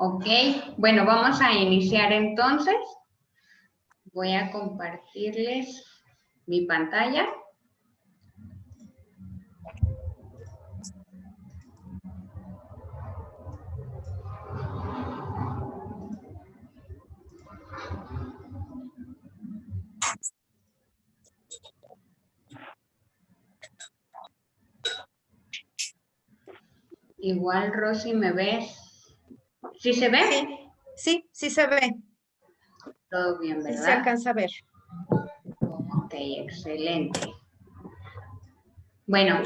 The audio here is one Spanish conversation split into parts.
Ok, bueno, vamos a iniciar entonces. Voy a compartirles mi pantalla. Igual, Rosy, ¿me ves? ¿Sí se ve? Sí se ve. Todo bien, ¿verdad? Sí se alcanza a ver. Ok, excelente. Bueno,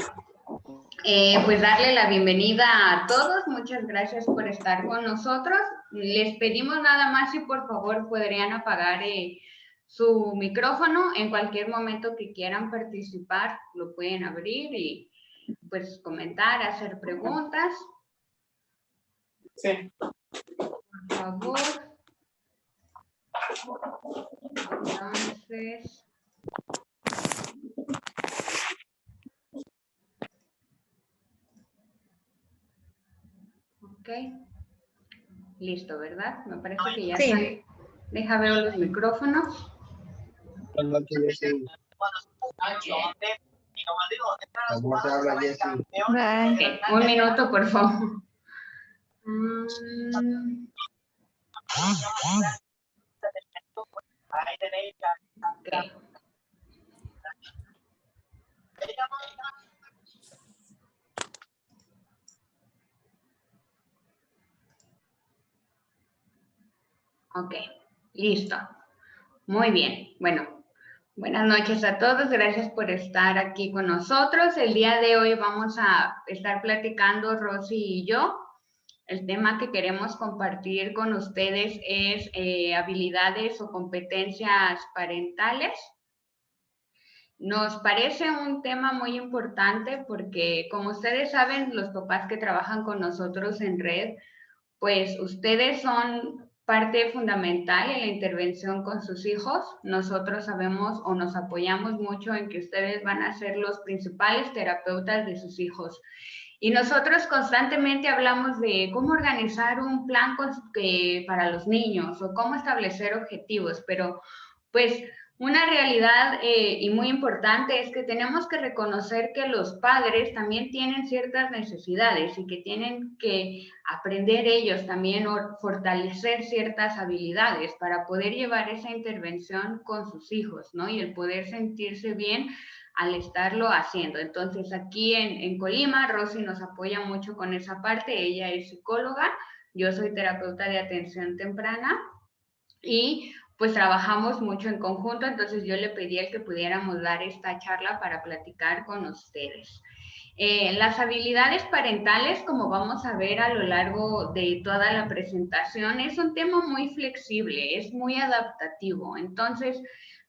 pues darle la bienvenida a todos. Muchas gracias por estar con nosotros. Les pedimos nada más si por favor podrían apagar su micrófono. En cualquier momento que quieran participar, lo pueden abrir y pues comentar, hacer preguntas. Sí. Por favor. Entonces. Ok. Listo, ¿verdad? Me parece que ya está. Deja ver los micrófonos. Okay, un minuto, por favor. Okay. Ok, listo. Muy bien. Bueno, buenas noches a todos. Gracias por estar aquí con nosotros. El día de hoy vamos a estar platicando Rosy y yo. El tema que queremos compartir con ustedes es habilidades o competencias parentales. Nos parece un tema muy importante porque, como ustedes saben, los papás que trabajan con nosotros en red, pues ustedes son parte fundamental en la intervención con sus hijos. Nosotros sabemos o nos apoyamos mucho en que ustedes van a ser los principales terapeutas de sus hijos. Y nosotros constantemente hablamos de cómo organizar un plan para los niños o cómo establecer objetivos, pero pues una realidad y muy importante es que tenemos que reconocer que los padres también tienen ciertas necesidades y que tienen que aprender ellos también o fortalecer ciertas habilidades para poder llevar esa intervención con sus hijos, ¿no? Y el poder sentirse bien al estarlo haciendo. Entonces, aquí en Colima, Rosy nos apoya mucho con esa parte. Ella es psicóloga, yo soy terapeuta de atención temprana y pues trabajamos mucho en conjunto, entonces yo le pedí el que pudiéramos dar esta charla para platicar con ustedes. Las habilidades parentales, como vamos a ver a lo largo de toda la presentación, es un tema muy flexible, es muy adaptativo. Entonces,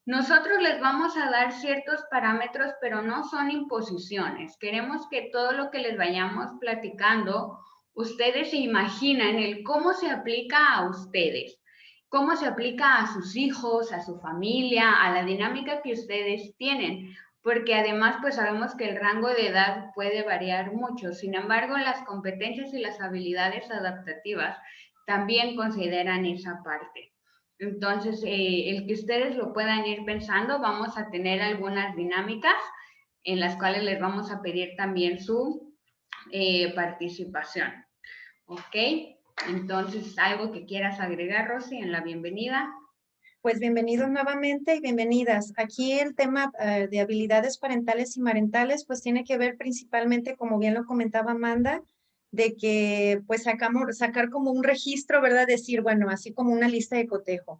nosotros les vamos a dar ciertos parámetros, pero no son imposiciones. Queremos que todo lo que les vayamos platicando, ustedes se imaginan el cómo se aplica a ustedes, cómo se aplica a sus hijos, a su familia, a la dinámica que ustedes tienen, porque además pues sabemos que el rango de edad puede variar mucho. Sin embargo, las competencias y las habilidades adaptativas también consideran esa parte. Entonces, el que ustedes lo puedan ir pensando, vamos a tener algunas dinámicas en las cuales les vamos a pedir también su participación. ¿Ok? Entonces, ¿algo que quieras agregar, Rosy, en la bienvenida? Pues bienvenidos nuevamente y bienvenidas. Aquí el tema de habilidades parentales y marentales, pues tiene que ver principalmente, como bien lo comentaba Amanda, de que pues sacar como un registro, ¿verdad? Decir, bueno, así como una lista de cotejo.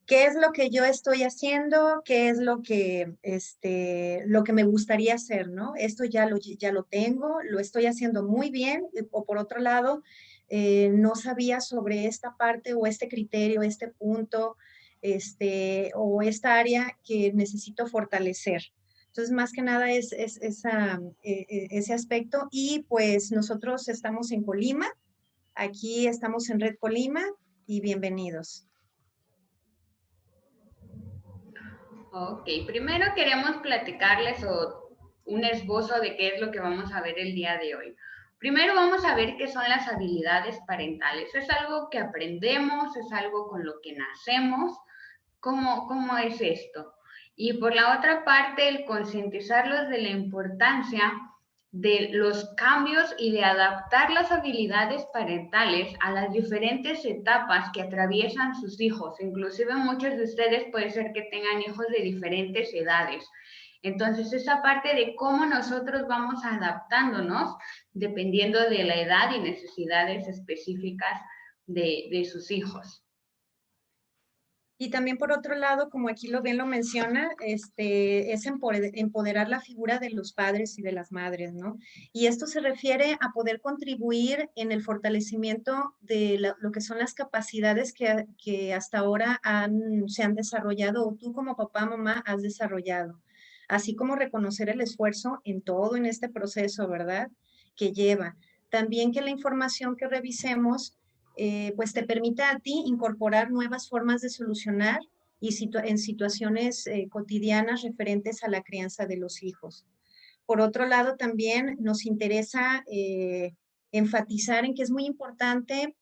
¿Qué es lo que yo estoy haciendo? ¿Qué es lo que me gustaría hacer, ¿no? Esto ya lo tengo, lo estoy haciendo muy bien, o por otro lado, no sabía sobre esta parte o este criterio, este punto, o esta área que necesito fortalecer. Entonces, más que nada es ese aspecto. Y pues nosotros estamos en Colima, aquí estamos en Red Colima y bienvenidos. Ok, primero queremos platicarles un esbozo de qué es lo que vamos a ver el día de hoy. Primero vamos a ver qué son las habilidades parentales. Es algo que aprendemos, es algo con lo que nacemos. ¿Cómo es esto? Y por la otra parte, el concientizarlos de la importancia de los cambios y de adaptar las habilidades parentales a las diferentes etapas que atraviesan sus hijos. Inclusive muchos de ustedes puede ser que tengan hijos de diferentes edades. Entonces, esa parte de cómo nosotros vamos adaptándonos dependiendo de la edad y necesidades específicas de sus hijos. Y también por otro lado, como aquí bien lo menciona, es empoderar la figura de los padres y de las madres, ¿no? Y esto se refiere a poder contribuir en el fortalecimiento de lo que son las capacidades que hasta ahora se han desarrollado o tú como papá, mamá has desarrollado, así como reconocer el esfuerzo en todo en este proceso, ¿verdad? Que lleva. También que la información que revisemos pues te permita a ti incorporar nuevas formas de solucionar y en situaciones cotidianas referentes a la crianza de los hijos. Por otro lado, también nos interesa enfatizar en que es muy importante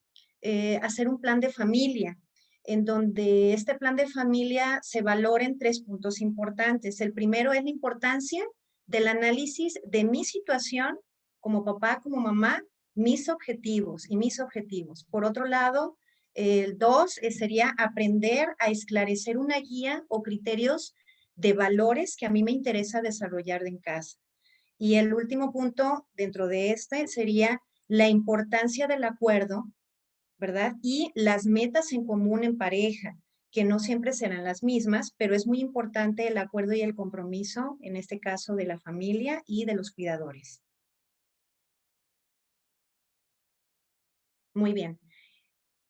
hacer un plan de familia, en donde este plan de familia se valoren 3 puntos importantes. El primero es la importancia del análisis de mi situación como papá, como mamá, mis objetivos y mis objetivos. Por otro lado, el 2 sería aprender a esclarecer una guía o criterios de valores que a mí me interesa desarrollar en casa. Y el último punto dentro de este sería la importancia del acuerdo, ¿verdad? Y las metas en común en pareja, que no siempre serán las mismas, pero es muy importante el acuerdo y el compromiso, en este caso de la familia y de los cuidadores. Muy bien.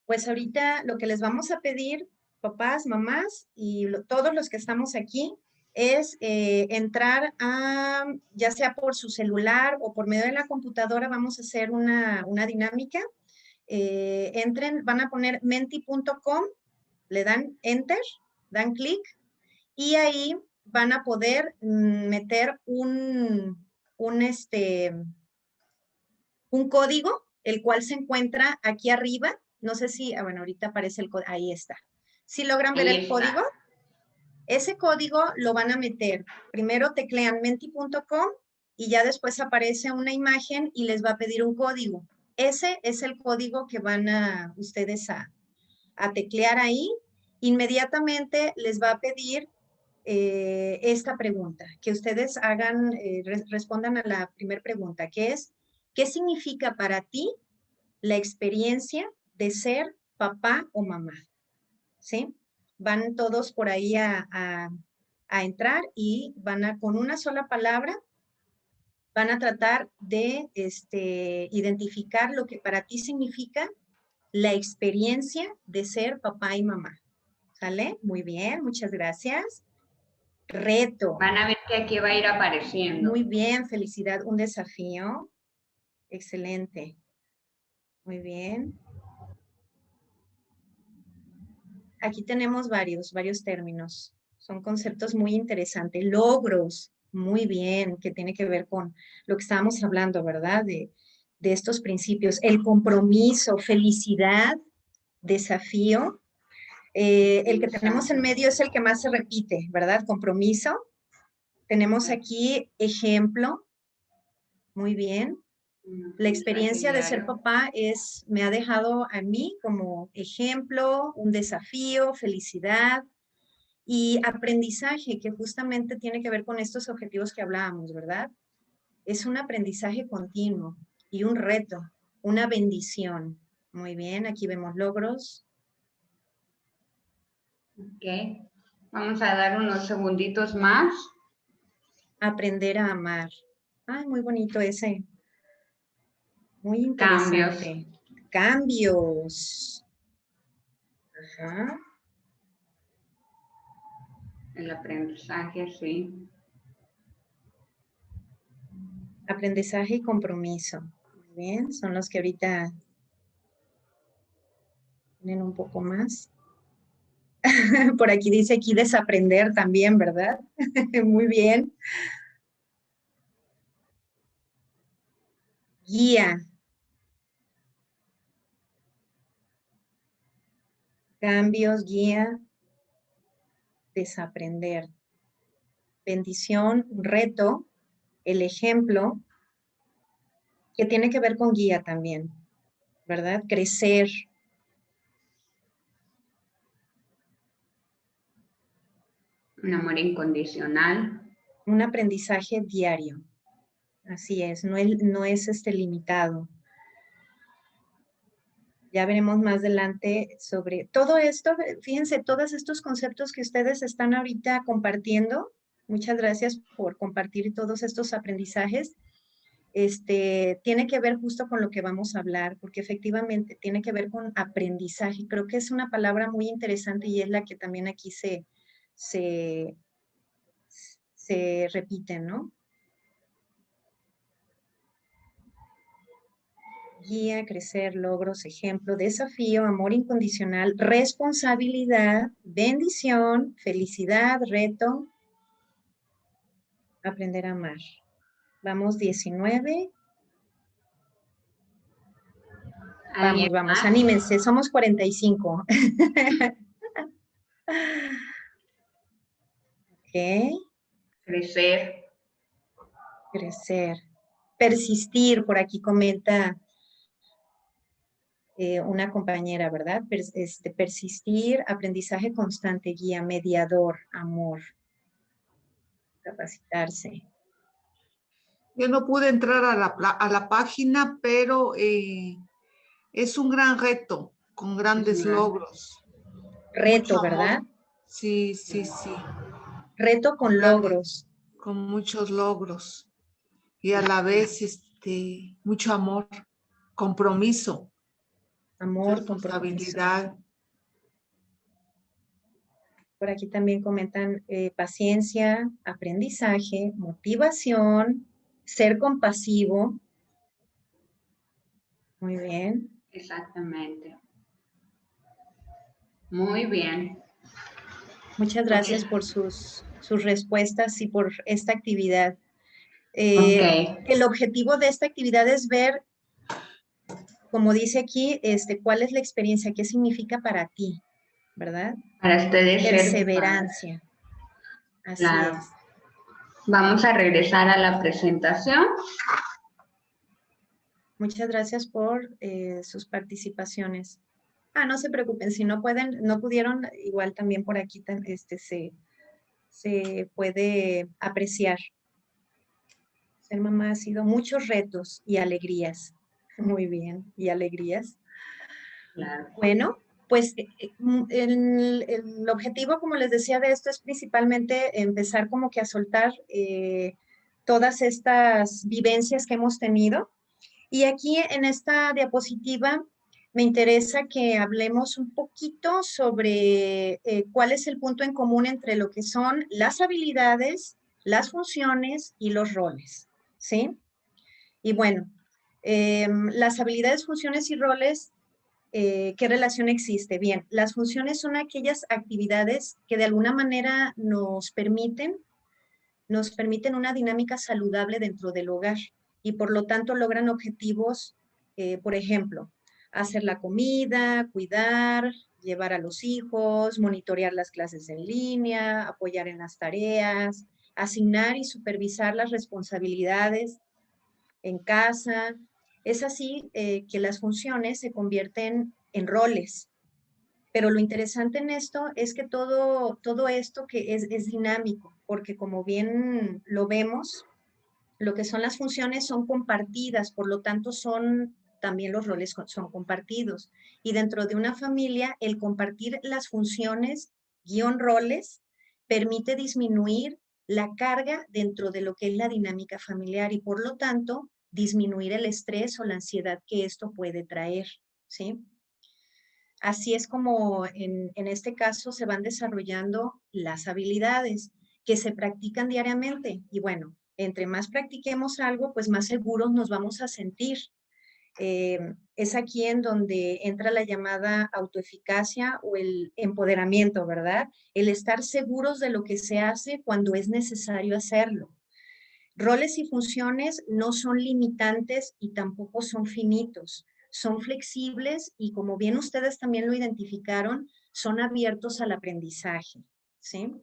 Pues ahorita lo que les vamos a pedir, papás, mamás y todos los que estamos aquí, es entrar a, ya sea por su celular o por medio de la computadora, vamos a hacer una dinámica. Entren, van a poner menti.com, le dan enter, dan clic y ahí van a poder meter un código, el cual se encuentra aquí arriba. No sé si, bueno, ahorita aparece el código, ahí está. Si logran ver el código, ese código lo van a meter. Primero teclean menti.com y ya después aparece una imagen y les va a pedir un código. Ese es el código que van a ustedes a teclear ahí. Inmediatamente les va a pedir esta pregunta, que ustedes hagan, respondan a la primera pregunta, que es, ¿qué significa para ti la experiencia de ser papá o mamá? ¿Sí? Van todos por ahí a entrar y van a, con una sola palabra, van a tratar de identificar lo que para ti significa la experiencia de ser papá y mamá. ¿Sale? Muy bien, muchas gracias. Reto. Van a ver que aquí va a ir apareciendo. Muy bien, felicidad. Un desafío. Excelente. Muy bien. Aquí tenemos varios términos. Son conceptos muy interesantes. Logros, muy bien, que tiene que ver con lo que estábamos hablando, ¿verdad? De estos principios. El compromiso, felicidad, desafío. El que tenemos en medio es el que más se repite, ¿verdad? Compromiso. Tenemos aquí ejemplo. Muy bien. La experiencia de ser papá me ha dejado a mí como ejemplo, un desafío, felicidad y aprendizaje, que justamente tiene que ver con estos objetivos que hablábamos, ¿verdad? Es un aprendizaje continuo y un reto, una bendición. Muy bien, aquí vemos logros. Ok, vamos a dar unos segunditos más. Aprender a amar. Ay, muy bonito ese. Muy interesante. Cambios. Ajá. El aprendizaje, sí. Aprendizaje y compromiso. Muy bien, son los que ahorita tienen un poco más. Por aquí dice aquí desaprender también, ¿verdad? Muy bien. Guía. Cambios, guía, desaprender. Bendición, reto, el ejemplo, que tiene que ver con guía también, ¿verdad? Crecer. Un amor incondicional. Un aprendizaje diario. Así es, no es limitado. Ya veremos más adelante sobre todo esto. Fíjense, todos estos conceptos que ustedes están ahorita compartiendo. Muchas gracias por compartir todos estos aprendizajes. Tiene que ver justo con lo que vamos a hablar, porque efectivamente tiene que ver con aprendizaje. Creo que es una palabra muy interesante y es la que también aquí se repite, ¿no? Guía, crecer, logros, ejemplo, desafío, amor incondicional, responsabilidad, bendición, felicidad, reto, aprender a amar. Vamos, 19. Vamos, anímense, somos 45. Ok. Crecer. Crecer. Persistir, por aquí comenta una compañera, ¿verdad? Persistir, aprendizaje constante, guía, mediador, amor, capacitarse. Yo no pude entrar a la página, pero es un gran reto, con grandes logros. Reto, ¿verdad? Sí, sí, sí. Reto con logros. Con muchos logros. Y a la vez, mucho amor, compromiso. Amor, responsabilidad. Por aquí también comentan paciencia, aprendizaje, motivación, ser compasivo. Muy bien. Exactamente. Muy bien. Muchas gracias por sus respuestas y por esta actividad. El objetivo de esta actividad es ver, como dice aquí, cuál es la experiencia, qué significa para ti, ¿verdad? Para ustedes. Perseverancia. Así es. Vamos a regresar a la presentación. Muchas gracias por sus participaciones. No se preocupen, si no pudieron, igual también por aquí se puede apreciar. Ser mamá ha sido muchos retos y alegrías. Muy bien, y alegrías. Claro. Bueno, pues el objetivo, como les decía, de esto es principalmente empezar como que a soltar todas estas vivencias que hemos tenido. Y aquí en esta diapositiva me interesa que hablemos un poquito sobre cuál es el punto en común entre lo que son las habilidades, las funciones y los roles, ¿sí? Y bueno, las habilidades, funciones y roles, ¿qué relación existe? Bien, las funciones son aquellas actividades que de alguna manera nos permiten una dinámica saludable dentro del hogar y por lo tanto logran objetivos, por ejemplo, hacer la comida, cuidar, llevar a los hijos, monitorear las clases en línea, apoyar en las tareas, asignar y supervisar las responsabilidades en casa. Es así que las funciones se convierten en roles. Pero lo interesante en esto es que todo esto que es dinámico, porque como bien lo vemos, lo que son las funciones son compartidas, por lo tanto también los roles son compartidos. Y dentro de una familia, el compartir las funciones, roles, permite disminuir la carga dentro de lo que es la dinámica familiar y por lo tanto disminuir el estrés o la ansiedad que esto puede traer, ¿sí? Así es como en este caso se van desarrollando las habilidades que se practican diariamente. Y bueno, entre más practiquemos algo, pues más seguros nos vamos a sentir. Es aquí en donde entra la llamada autoeficacia o el empoderamiento, ¿verdad? El estar seguros de lo que se hace cuando es necesario hacerlo. Roles y funciones no son limitantes y tampoco son finitos. Son flexibles y, como bien ustedes también lo identificaron, son abiertos al aprendizaje, ¿sí?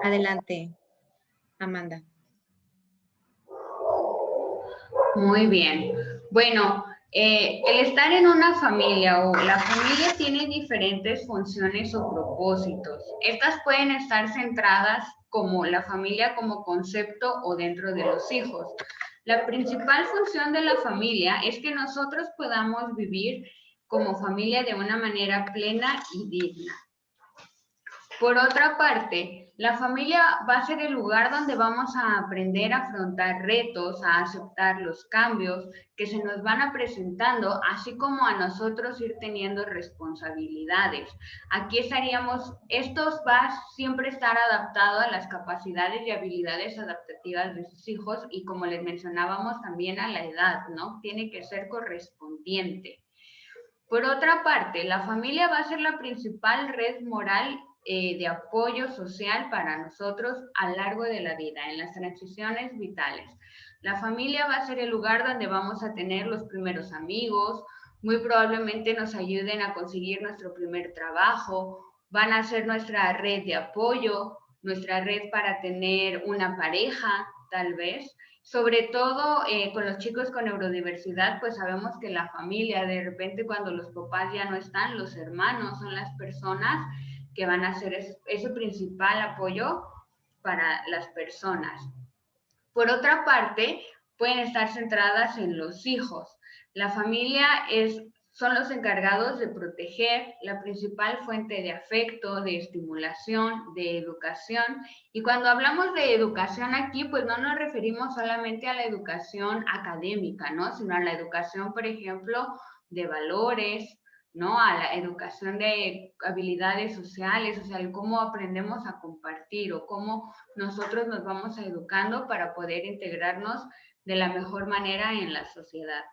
Adelante, Amanda. Muy bien. Bueno, el estar en una familia o la familia tiene diferentes funciones o propósitos. Estas pueden estar centradas como la familia como concepto o dentro de los hijos. La principal función de la familia es que nosotros podamos vivir como familia de una manera plena y digna. Por otra parte, la familia va a ser el lugar donde vamos a aprender a afrontar retos, a aceptar los cambios que se nos van a presentando, así como a nosotros ir teniendo responsabilidades. Aquí estaríamos, esto va a siempre estar adaptado a las capacidades y habilidades adaptativas de sus hijos y, como les mencionábamos, también a la edad, ¿no? Tiene que ser correspondiente. Por otra parte, la familia va a ser la principal red moral de apoyo social para nosotros a lo largo de la vida, en las transiciones vitales. La familia va a ser el lugar donde vamos a tener los primeros amigos, muy probablemente nos ayuden a conseguir nuestro primer trabajo, van a ser nuestra red de apoyo, nuestra red para tener una pareja, tal vez. Sobre todo con los chicos con neurodiversidad, pues sabemos que la familia, de repente cuando los papás ya no están, los hermanos son las personas que van a ser ese principal apoyo para las personas. Por otra parte, pueden estar centradas en los hijos. La familia son los encargados de proteger, la principal fuente de afecto, de estimulación, de educación. Y cuando hablamos de educación aquí, pues no nos referimos solamente a la educación académica, ¿no? Sino a la educación, por ejemplo, de valores, ¿no? A la educación de habilidades sociales, o sea, el cómo aprendemos a compartir o cómo nosotros nos vamos educando para poder integrarnos de la mejor manera en la sociedad.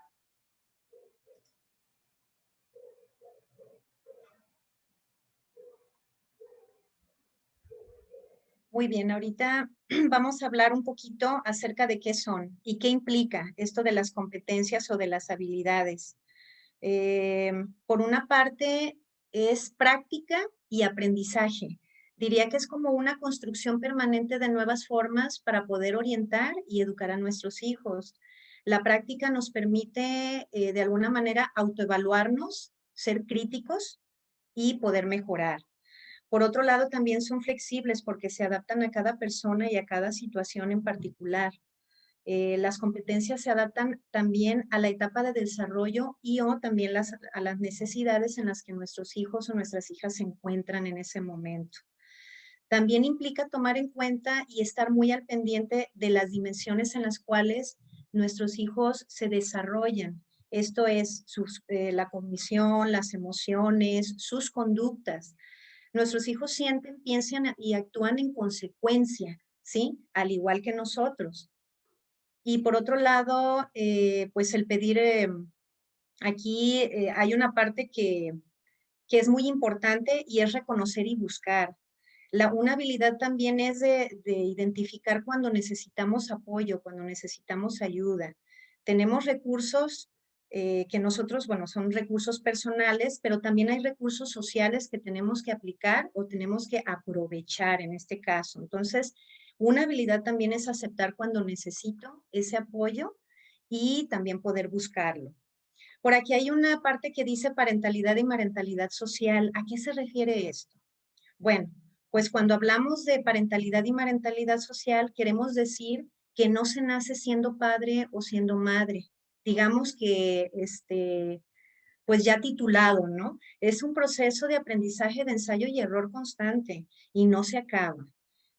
Muy bien, ahorita vamos a hablar un poquito acerca de qué son y qué implica esto de las competencias o de las habilidades. Por una parte, es práctica y aprendizaje. Diría que es como una construcción permanente de nuevas formas para poder orientar y educar a nuestros hijos. La práctica nos permite, de alguna manera, autoevaluarnos, ser críticos y poder mejorar. Por otro lado, también son flexibles porque se adaptan a cada persona y a cada situación en particular. Las competencias se adaptan también a la etapa de desarrollo y o también a las necesidades en las que nuestros hijos o nuestras hijas se encuentran en ese momento. También implica tomar en cuenta y estar muy al pendiente de las dimensiones en las cuales nuestros hijos se desarrollan. Esto es la cognición, las emociones, sus conductas. Nuestros hijos sienten, piensan y actúan en consecuencia, ¿sí? Al igual que nosotros. Y por otro lado, pues el pedir, aquí hay una parte que es muy importante y es reconocer y buscar. Una habilidad también es de identificar cuando necesitamos apoyo, cuando necesitamos ayuda. Tenemos recursos que nosotros, bueno, son recursos personales, pero también hay recursos sociales que tenemos que aplicar o tenemos que aprovechar en este caso. Entonces, una habilidad también es aceptar cuando necesito ese apoyo y también poder buscarlo. Por aquí hay una parte que dice parentalidad y marentalidad social. ¿A qué se refiere esto? Bueno, pues cuando hablamos de parentalidad y marentalidad social, queremos decir que no se nace siendo padre o siendo madre. Digamos que, pues ya titulado, ¿no? Es un proceso de aprendizaje, de ensayo y error constante y no se acaba.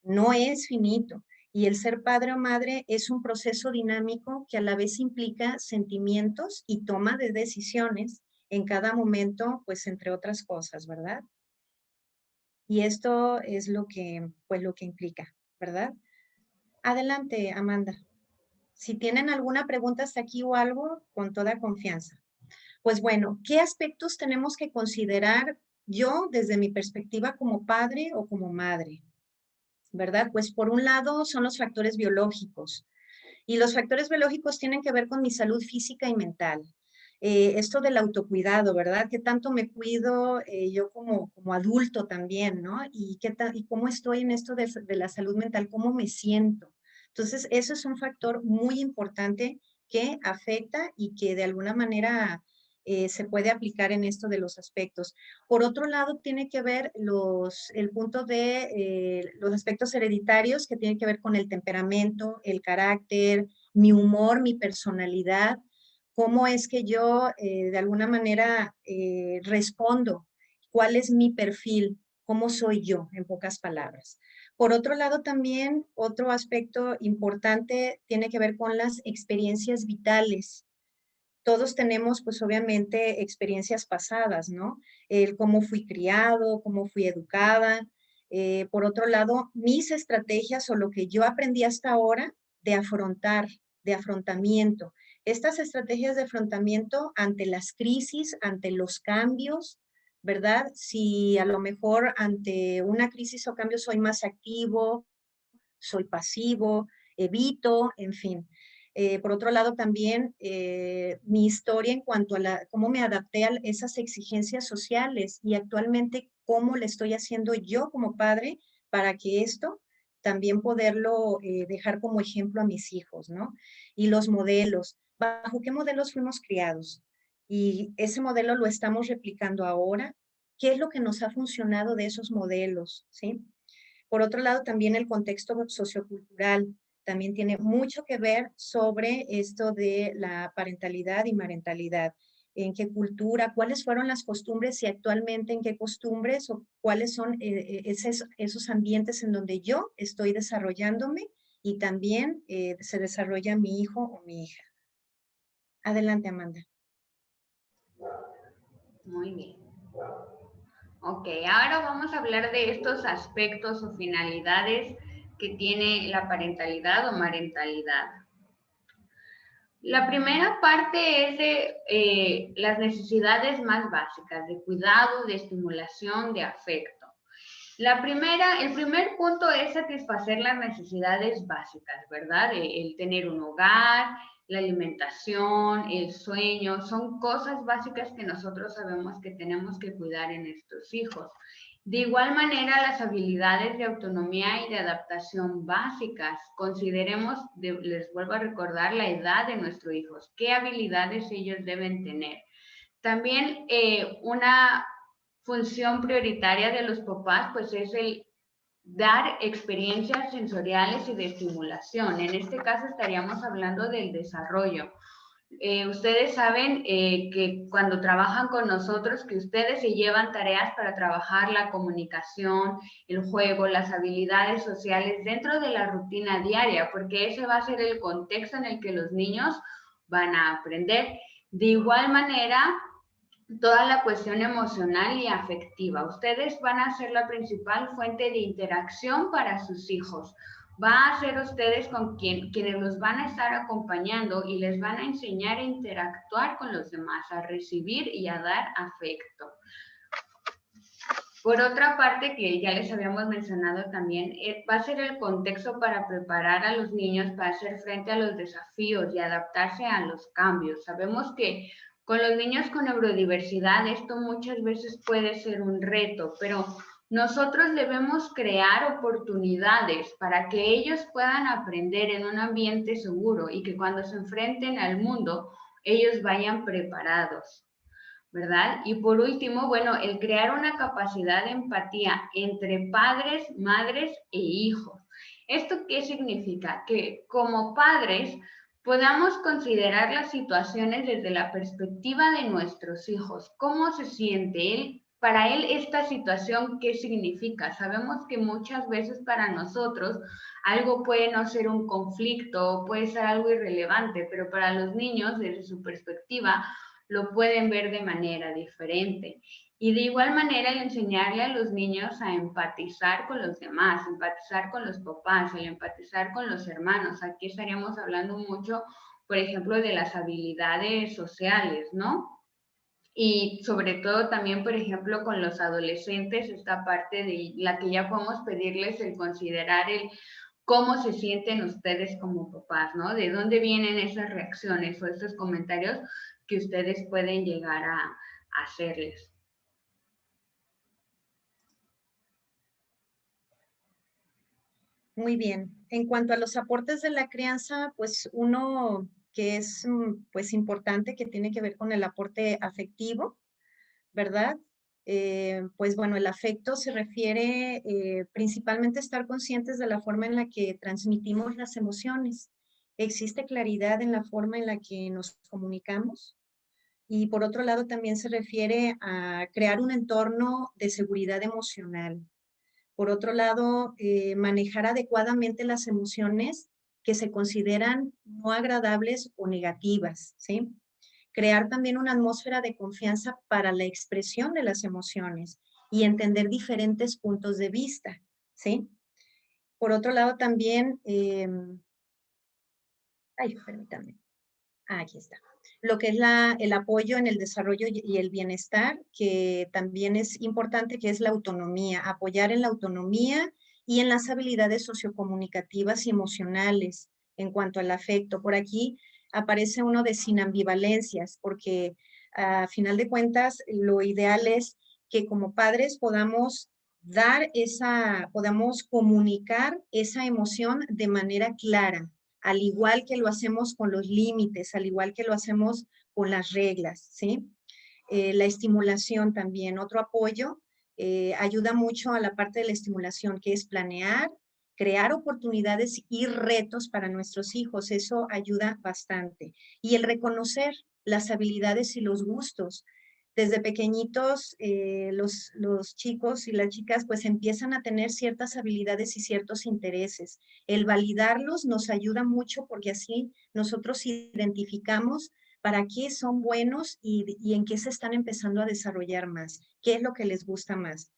No es finito. Y el ser padre o madre es un proceso dinámico que a la vez implica sentimientos y toma de decisiones en cada momento, pues entre otras cosas, ¿verdad? Y esto es lo que, pues lo que implica, ¿verdad? Adelante, Amanda. Si tienen alguna pregunta hasta aquí o algo, con toda confianza. Pues bueno, ¿qué aspectos tenemos que considerar yo desde mi perspectiva como padre o como madre? ¿verdad? Pues por un lado son los factores biológicos. Y los factores biológicos tienen que ver con mi salud física y mental. Esto del autocuidado, ¿verdad? ¿Qué tanto me cuido yo como adulto también, ¿no? Y cómo estoy en esto de la salud mental, cómo me siento. Entonces, eso es un factor muy importante que afecta y que de alguna manera se puede aplicar en esto de los aspectos. Por otro lado, tiene que ver el punto de los aspectos hereditarios que tienen que ver con el temperamento, el carácter, mi humor, mi personalidad, cómo es que yo de alguna manera respondo, cuál es mi perfil, cómo soy yo, en pocas palabras. Por otro lado, también otro aspecto importante tiene que ver con las experiencias vitales. Todos tenemos, pues obviamente, experiencias pasadas, ¿no? El cómo fui criado, cómo fui educada. Por otro lado, mis estrategias o lo que yo aprendí hasta ahora de afrontamiento. Estas estrategias de afrontamiento ante las crisis, ante los cambios, ¿verdad? Si a lo mejor ante una crisis o cambio soy más activo, soy pasivo, evito, en fin. Por otro lado, también mi historia en cuanto a cómo me adapté a esas exigencias sociales y actualmente cómo le estoy haciendo yo como padre para que esto también poderlo dejar como ejemplo a mis hijos, ¿no? Y los modelos, ¿bajo qué modelos fuimos criados? Y ese modelo lo estamos replicando ahora. ¿Qué es lo que nos ha funcionado de esos modelos? ¿Sí? Por otro lado, también el contexto sociocultural también tiene mucho que ver sobre esto de la parentalidad y marentalidad. En qué cultura, cuáles fueron las costumbres y actualmente en qué costumbres o cuáles son esos ambientes en donde yo estoy desarrollándome y también se desarrolla mi hijo o mi hija. Adelante, Amanda. Muy bien. Ok, ahora vamos a hablar de estos aspectos o finalidades que tiene la parentalidad o marentalidad. La primera parte es de las necesidades más básicas, de cuidado, de estimulación, de afecto. El primer punto es satisfacer las necesidades básicas, ¿verdad? El tener un hogar, la alimentación, el sueño, son cosas básicas que nosotros sabemos que tenemos que cuidar en nuestros hijos. De igual manera, las habilidades de autonomía y de adaptación básicas, consideremos, les vuelvo a recordar la edad de nuestros hijos, qué habilidades ellos deben tener. También una función prioritaria de los papás, pues es el dar experiencias sensoriales y de estimulación. En este caso estaríamos hablando del desarrollo. Ustedes saben que cuando trabajan con nosotros, que ustedes se llevan tareas para trabajar la comunicación, el juego, las habilidades sociales dentro de la rutina diaria, porque ese va a ser el contexto en el que los niños van a aprender. De igual manera, toda la cuestión emocional y afectiva. Ustedes van a ser la principal fuente de interacción para sus hijos. Va a ser ustedes con quienes los van a estar acompañando y les van a enseñar a interactuar con los demás, a recibir y a dar afecto. Por otra parte, que ya les habíamos mencionado también, va a ser el contexto para preparar a los niños para hacer frente a los desafíos y adaptarse a los cambios. Sabemos que con los niños con neurodiversidad esto muchas veces puede ser un reto, pero nosotros debemos crear oportunidades para que ellos puedan aprender en un ambiente seguro y que cuando se enfrenten al mundo, ellos vayan preparados, ¿verdad? Y por último, bueno, el crear una capacidad de empatía entre padres, madres e hijos. ¿Esto qué significa? Que como padres podamos considerar las situaciones desde la perspectiva de nuestros hijos. ¿Cómo se siente él? Para él esta situación, ¿qué significa? Sabemos que muchas veces para nosotros algo puede no ser un conflicto, puede ser algo irrelevante, pero para los niños, desde su perspectiva, lo pueden ver de manera diferente. Y de igual manera, el enseñarle a los niños a empatizar con los demás, empatizar con los papás, el empatizar con los hermanos. Aquí estaríamos hablando mucho, por ejemplo, de las habilidades sociales, ¿no? Y sobre todo también, por ejemplo, con los adolescentes, esta parte de la que ya podemos pedirles el considerar el cómo se sienten ustedes como papás, ¿no? De dónde vienen esas reacciones o esos comentarios que ustedes pueden llegar a hacerles. Muy bien. En cuanto a los aportes de la crianza, pues uno que es pues importante, que tiene que ver con el aporte afectivo, ¿verdad? Pues bueno, el afecto se refiere principalmente a estar conscientes de la forma en la que transmitimos las emociones. Existe claridad en la forma en la que nos comunicamos. Y por otro lado, también se refiere a crear un entorno de seguridad emocional. Por otro lado, manejar adecuadamente las emociones que se consideran no agradables o negativas, ¿sí? Crear también una atmósfera de confianza para la expresión de las emociones y entender diferentes puntos de vista, ¿sí? Por otro lado, también, permítanme. Aquí está. Lo que es el apoyo en el desarrollo y el bienestar, que también es importante, que es la autonomía, apoyar en la autonomía y en las habilidades sociocomunicativas y emocionales en cuanto al afecto. Por aquí aparece uno de sin ambivalencias, porque a final de cuentas lo ideal es que como padres podamos podamos comunicar esa emoción de manera clara, al igual que lo hacemos con los límites, al igual que lo hacemos con las reglas, ¿sí? La estimulación también, otro apoyo, ayuda mucho a la parte de la estimulación, que es planear, crear oportunidades y retos para nuestros hijos, eso ayuda bastante. Y el reconocer las habilidades y los gustos. Desde pequeñitos, los chicos y las chicas pues empiezan a tener ciertas habilidades y ciertos intereses. El validarlos nos ayuda mucho porque así nosotros identificamos para qué son buenos y en qué se están empezando a desarrollar más, qué es lo que les gusta más.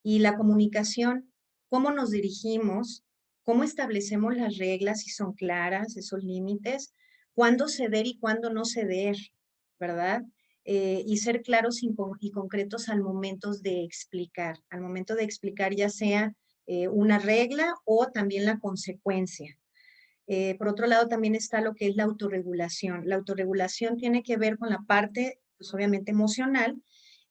Y la comunicación, cómo nos dirigimos, cómo establecemos las reglas, si son claras, esos límites, cuándo ceder y cuándo no ceder, ¿verdad? Y ser claros y concretos al momento de explicar ya sea una regla o también la consecuencia. Por otro lado, también está lo que es la autorregulación. La autorregulación tiene que ver con la parte, pues obviamente emocional,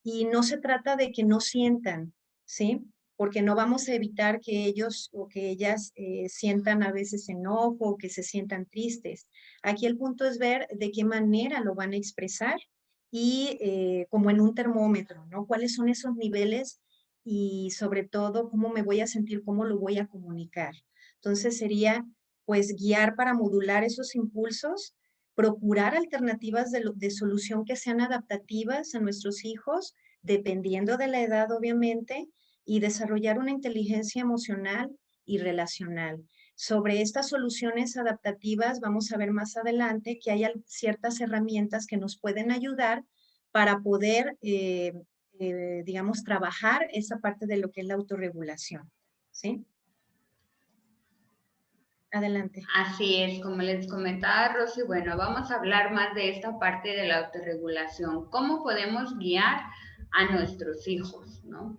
y no se trata de que no sientan, ¿sí? Porque no vamos a evitar que ellos o que ellas sientan a veces enojo o que se sientan tristes. Aquí el punto es ver de qué manera lo van a expresar y como en un termómetro, ¿no? ¿Cuáles son esos niveles? Y sobre todo, ¿cómo me voy a sentir? ¿Cómo lo voy a comunicar? Entonces sería pues guiar para modular esos impulsos, procurar alternativas de solución que sean adaptativas a nuestros hijos, dependiendo de la edad obviamente, y desarrollar una inteligencia emocional y relacional. Sobre estas soluciones adaptativas vamos a ver más adelante que hay ciertas herramientas que nos pueden ayudar para poder, digamos, trabajar esa parte de lo que es la autorregulación, ¿sí? Adelante. Así es, como les comentaba Rosy, bueno, vamos a hablar más de esta parte de la autorregulación. ¿Cómo podemos guiar a nuestros hijos, no?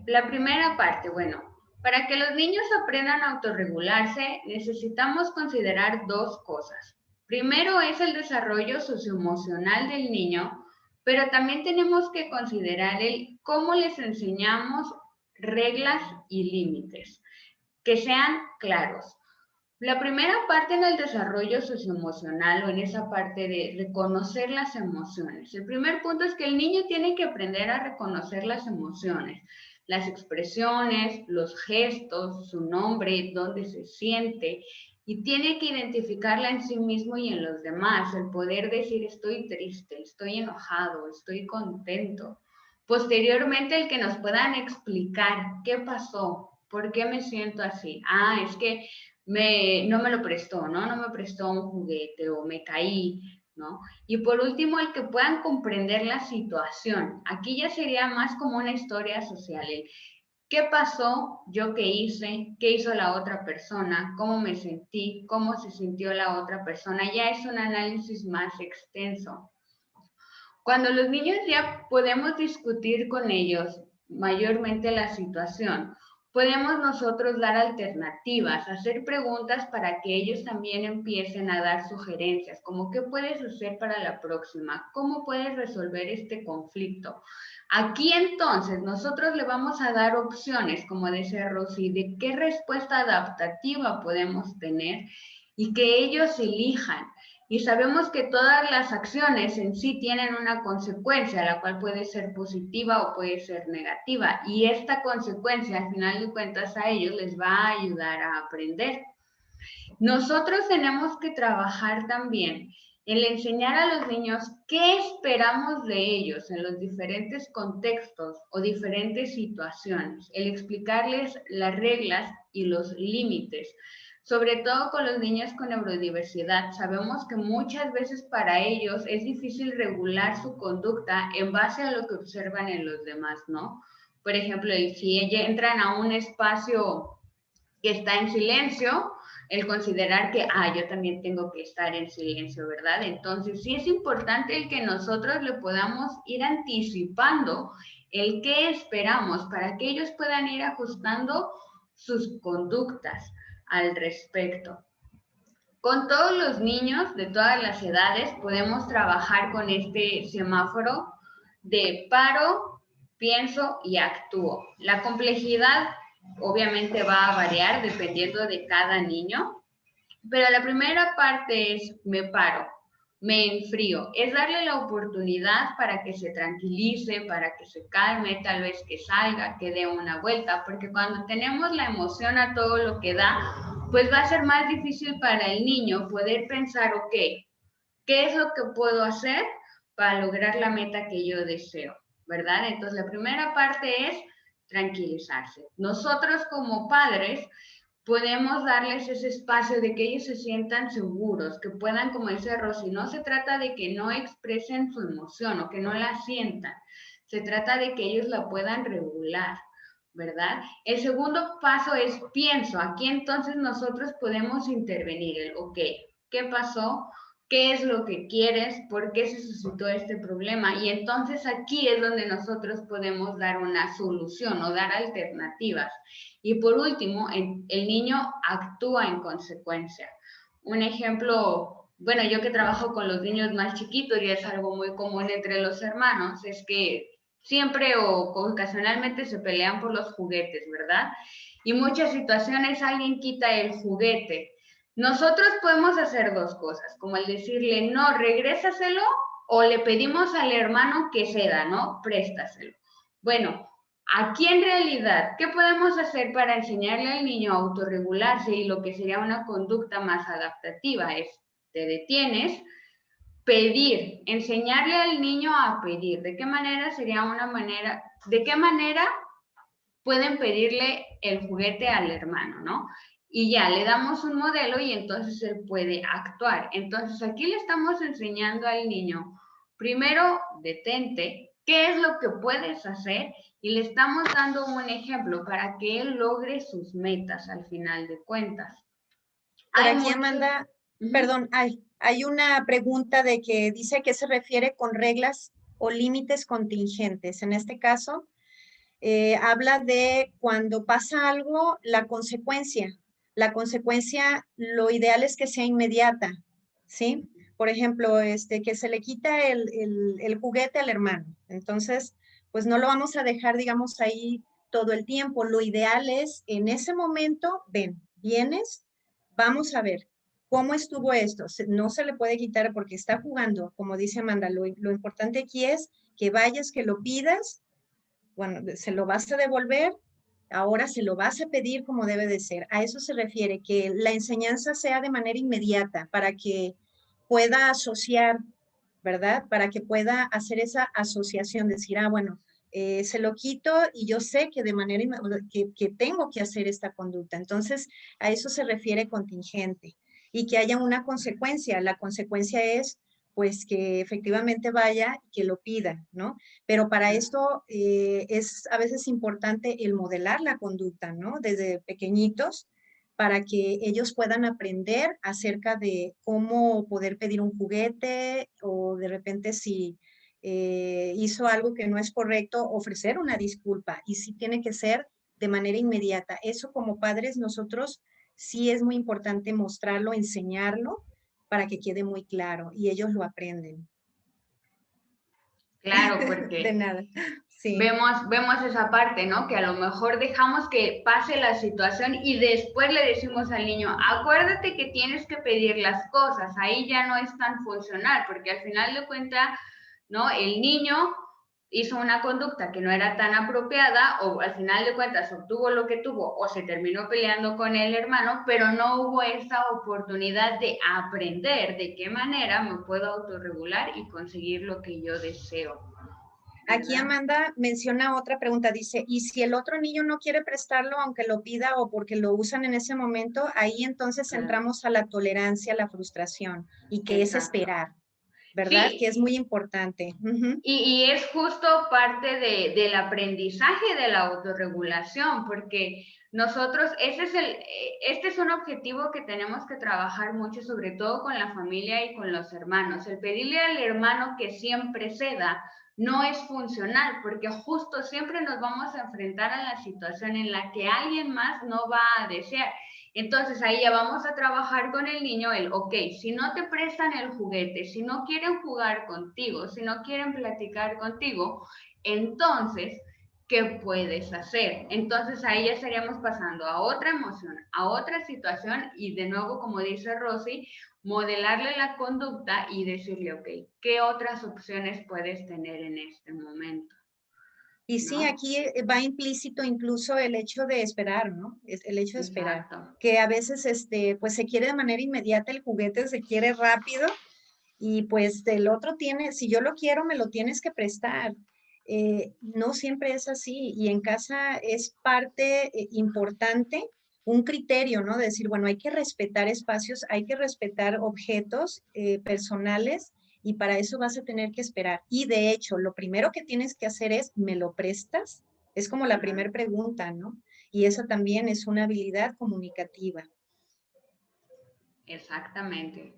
La primera parte, bueno, para que los niños aprendan a autorregularse, necesitamos considerar dos cosas. Primero es el desarrollo socioemocional del niño, pero también tenemos que considerar el cómo les enseñamos reglas y límites, que sean claros. La primera parte en el desarrollo socioemocional o en esa parte de reconocer las emociones. El primer punto es que el niño tiene que aprender a reconocer las emociones, las expresiones, los gestos, su nombre, dónde se siente y tiene que identificarla en sí mismo y en los demás, el poder decir estoy triste, estoy enojado, estoy contento. Posteriormente, el que nos puedan explicar qué pasó, por qué me siento así. Ah, es que no me lo prestó, ¿no? No me prestó un juguete o me caí, ¿no? Y por último, el que puedan comprender la situación. Aquí ya sería más como una historia social. ¿Qué pasó? ¿Yo qué hice? ¿Qué hizo la otra persona? ¿Cómo me sentí? ¿Cómo se sintió la otra persona? Ya es un análisis más extenso. Cuando los niños ya podemos discutir con ellos mayormente la situación, podemos nosotros dar alternativas, hacer preguntas para que ellos también empiecen a dar sugerencias, como qué puedes hacer para la próxima, cómo puedes resolver este conflicto. Aquí entonces nosotros le vamos a dar opciones, como decía Rosy, de qué respuesta adaptativa podemos tener y que ellos elijan. Y sabemos que todas las acciones en sí tienen una consecuencia, la cual puede ser positiva o puede ser negativa. Y esta consecuencia, al final de cuentas, a ellos les va a ayudar a aprender. Nosotros tenemos que trabajar también en enseñar a los niños qué esperamos de ellos en los diferentes contextos o diferentes situaciones, el explicarles las reglas y los límites. Sobre todo con los niños con neurodiversidad, sabemos que muchas veces para ellos es difícil regular su conducta en base a lo que observan en los demás, ¿no? Por ejemplo, si entran a un espacio que está en silencio, el considerar que, yo también tengo que estar en silencio, ¿verdad? Entonces, sí es importante el que nosotros le podamos ir anticipando el qué esperamos para que ellos puedan ir ajustando sus conductas al respecto. Con todos los niños de todas las edades podemos trabajar con este semáforo de paro, pienso y actúo. La complejidad obviamente va a variar dependiendo de cada niño, pero la primera parte es me paro, me enfrío, es darle la oportunidad para que se tranquilice, para que se calme, tal vez que salga, que dé una vuelta, porque cuando tenemos la emoción a todo lo que da, pues va a ser más difícil para el niño poder pensar, ok, ¿qué es lo que puedo hacer para lograr la meta que yo deseo? ¿Verdad? Entonces, la primera parte es tranquilizarse. Nosotros como padres podemos darles ese espacio de que ellos se sientan seguros, que puedan, como dice Rosy, no se trata de que no expresen su emoción o que no la sientan, se trata de que ellos la puedan regular, ¿verdad? El segundo paso es pienso. Aquí entonces nosotros podemos intervenir el, ok, ¿qué pasó? ¿Qué es lo que quieres? ¿Por qué se suscitó este problema? Y entonces aquí es donde nosotros podemos dar una solución o dar alternativas. Y por último, el niño actúa en consecuencia. Un ejemplo, bueno, yo que trabajo con los niños más chiquitos y es algo muy común entre los hermanos, es que siempre o ocasionalmente se pelean por los juguetes, ¿verdad? Y muchas situaciones alguien quita el juguete. Nosotros podemos hacer dos cosas, como el decirle, no, regrésaselo, o le pedimos al hermano que ceda, ¿no? Préstaselo. Bueno, aquí en realidad, ¿qué podemos hacer para enseñarle al niño a autorregularse y lo que sería una conducta más adaptativa? Es, te detienes, pedir, enseñarle al niño a pedir. ¿De qué manera sería una manera, de qué manera pueden pedirle el juguete al hermano, ¿no? Y ya le damos un modelo y entonces él puede actuar. Entonces aquí le estamos enseñando al niño, primero, detente, qué es lo que puedes hacer y le estamos dando un ejemplo para que él logre sus metas al final de cuentas. Por aquí, Amanda, perdón, hay una pregunta de que dice que se refiere con reglas o límites contingentes. En este caso, habla de cuando pasa algo, la consecuencia. La consecuencia, lo ideal es que sea inmediata, ¿sí? Por ejemplo, que se le quita el juguete al hermano. Entonces, pues no lo vamos a dejar, digamos, ahí todo el tiempo. Lo ideal es, en ese momento, vienes, vamos a ver, ¿cómo estuvo esto? No se le puede quitar porque está jugando, como dice Amanda. Lo importante aquí es que vayas, que lo pidas. Bueno, se lo vas a devolver, ahora se lo vas a pedir como debe de ser. A eso se refiere, que la enseñanza sea de manera inmediata para que pueda asociar, ¿verdad? Para que pueda hacer esa asociación, decir, bueno, se lo quito y yo sé que de manera que tengo que hacer esta conducta. Entonces, a eso se refiere contingente y que haya una consecuencia. La consecuencia es pues que efectivamente vaya y que lo pida, ¿no? Pero para esto es a veces importante el modelar la conducta, ¿no? Desde pequeñitos, para que ellos puedan aprender acerca de cómo poder pedir un juguete o de repente si hizo algo que no es correcto, ofrecer una disculpa y sí tiene que ser de manera inmediata. Eso como padres nosotros sí es muy importante mostrarlo, enseñarlo para que quede muy claro y ellos lo aprenden. Claro, De porque nada, sí. vemos esa parte, ¿no? Que a lo mejor dejamos que pase la situación y después le decimos al niño, acuérdate que tienes que pedir las cosas, ahí ya no es tan funcional, porque al final de cuentas, ¿no? El niño hizo una conducta que no era tan apropiada o al final de cuentas obtuvo lo que tuvo o se terminó peleando con el hermano, pero no hubo esa oportunidad de aprender de qué manera me puedo autorregular y conseguir lo que yo deseo. Aquí ¿verdad? Amanda menciona otra pregunta, dice, ¿y si el otro niño no quiere prestarlo aunque lo pida o porque lo usan en ese momento? Ahí entonces Claro. entramos a la tolerancia, a la frustración y que es Exacto. esperar, ¿verdad? Que Sí, es muy importante. Ujú. y es justo parte del aprendizaje de la autorregulación, porque nosotros, este es un objetivo que tenemos que trabajar mucho, sobre todo con la familia y con los hermanos. El pedirle al hermano que siempre ceda no es funcional, porque justo siempre nos vamos a enfrentar a la situación en la que alguien más no va a desear. Entonces ahí ya vamos a trabajar con el niño ok, si no te prestan el juguete, si no quieren jugar contigo, si no quieren platicar contigo, entonces, ¿qué puedes hacer? Entonces ahí ya estaríamos pasando a otra emoción, a otra situación y de nuevo, como dice Rosy, modelarle la conducta y decirle, ok, ¿qué otras opciones puedes tener en este momento? Y sí, ¿No? aquí va implícito incluso el hecho de esperar, ¿no? Es el hecho de esperar, Exacto. que a veces pues se quiere de manera inmediata el juguete, se quiere rápido y pues el otro tiene, si yo lo quiero, me lo tienes que prestar. No siempre es así y en casa es parte importante, un criterio, ¿no? De decir, bueno, hay que respetar espacios, hay que respetar objetos personales y para eso vas a tener que esperar. Y de hecho, lo primero que tienes que hacer es, ¿me lo prestas? Es como la primera pregunta, ¿no? Y eso también es una habilidad comunicativa. Exactamente.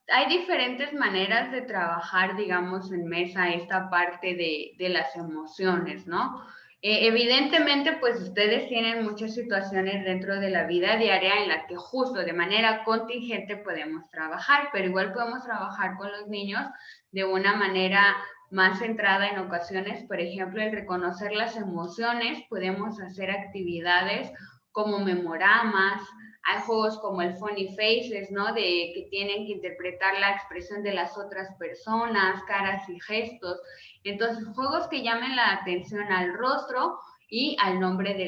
Hay diferentes maneras de trabajar, digamos, en mesa esta parte de las emociones, ¿no? Evidentemente, pues ustedes tienen muchas situaciones dentro de la vida diaria en la que justo de manera contingente podemos trabajar, pero igual podemos trabajar con los niños de una manera más centrada en ocasiones, por ejemplo, el reconocer las emociones, podemos hacer actividades como memoramas, hay juegos como el Funny Faces, ¿no? De que tienen que interpretar la expresión de las otras personas, caras y gestos. Entonces, juegos que llamen la atención al rostro y al nombre de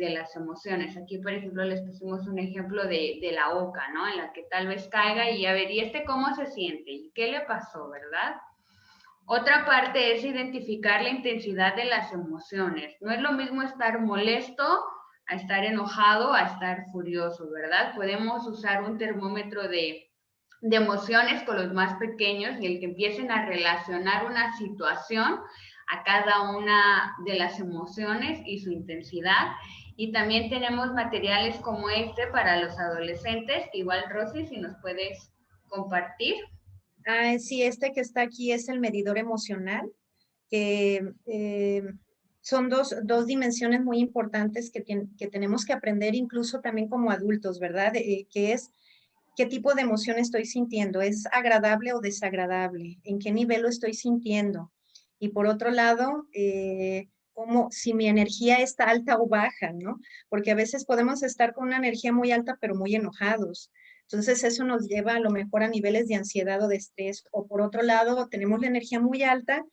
las emociones. Aquí, por ejemplo, les pusimos un ejemplo de la oca, ¿no? En la que tal vez caiga y a ver, ¿y este cómo se siente? ¿Y qué le pasó, verdad? Otra parte es identificar la intensidad de las emociones. No es lo mismo estar molesto a estar enojado, a estar furioso, ¿verdad? Podemos usar un termómetro de emociones con los más pequeños y el que empiecen a relacionar una situación a cada una de las emociones y su intensidad. Y también tenemos materiales como este para los adolescentes. Igual, Rosy, si nos puedes compartir. Ah, sí, este que está aquí es el medidor emocional, que son dos dimensiones muy importantes que tenemos que aprender incluso también como adultos, ¿verdad? Que es qué tipo de emoción estoy sintiendo, ¿es agradable o desagradable? ¿En qué nivel lo estoy sintiendo? Y por otro lado, como si mi energía está alta o baja, ¿no? Porque a veces podemos estar con una energía muy alta, pero muy enojados. Entonces eso nos lleva a lo mejor a niveles de ansiedad o de estrés. O por otro lado, tenemos la energía muy alta,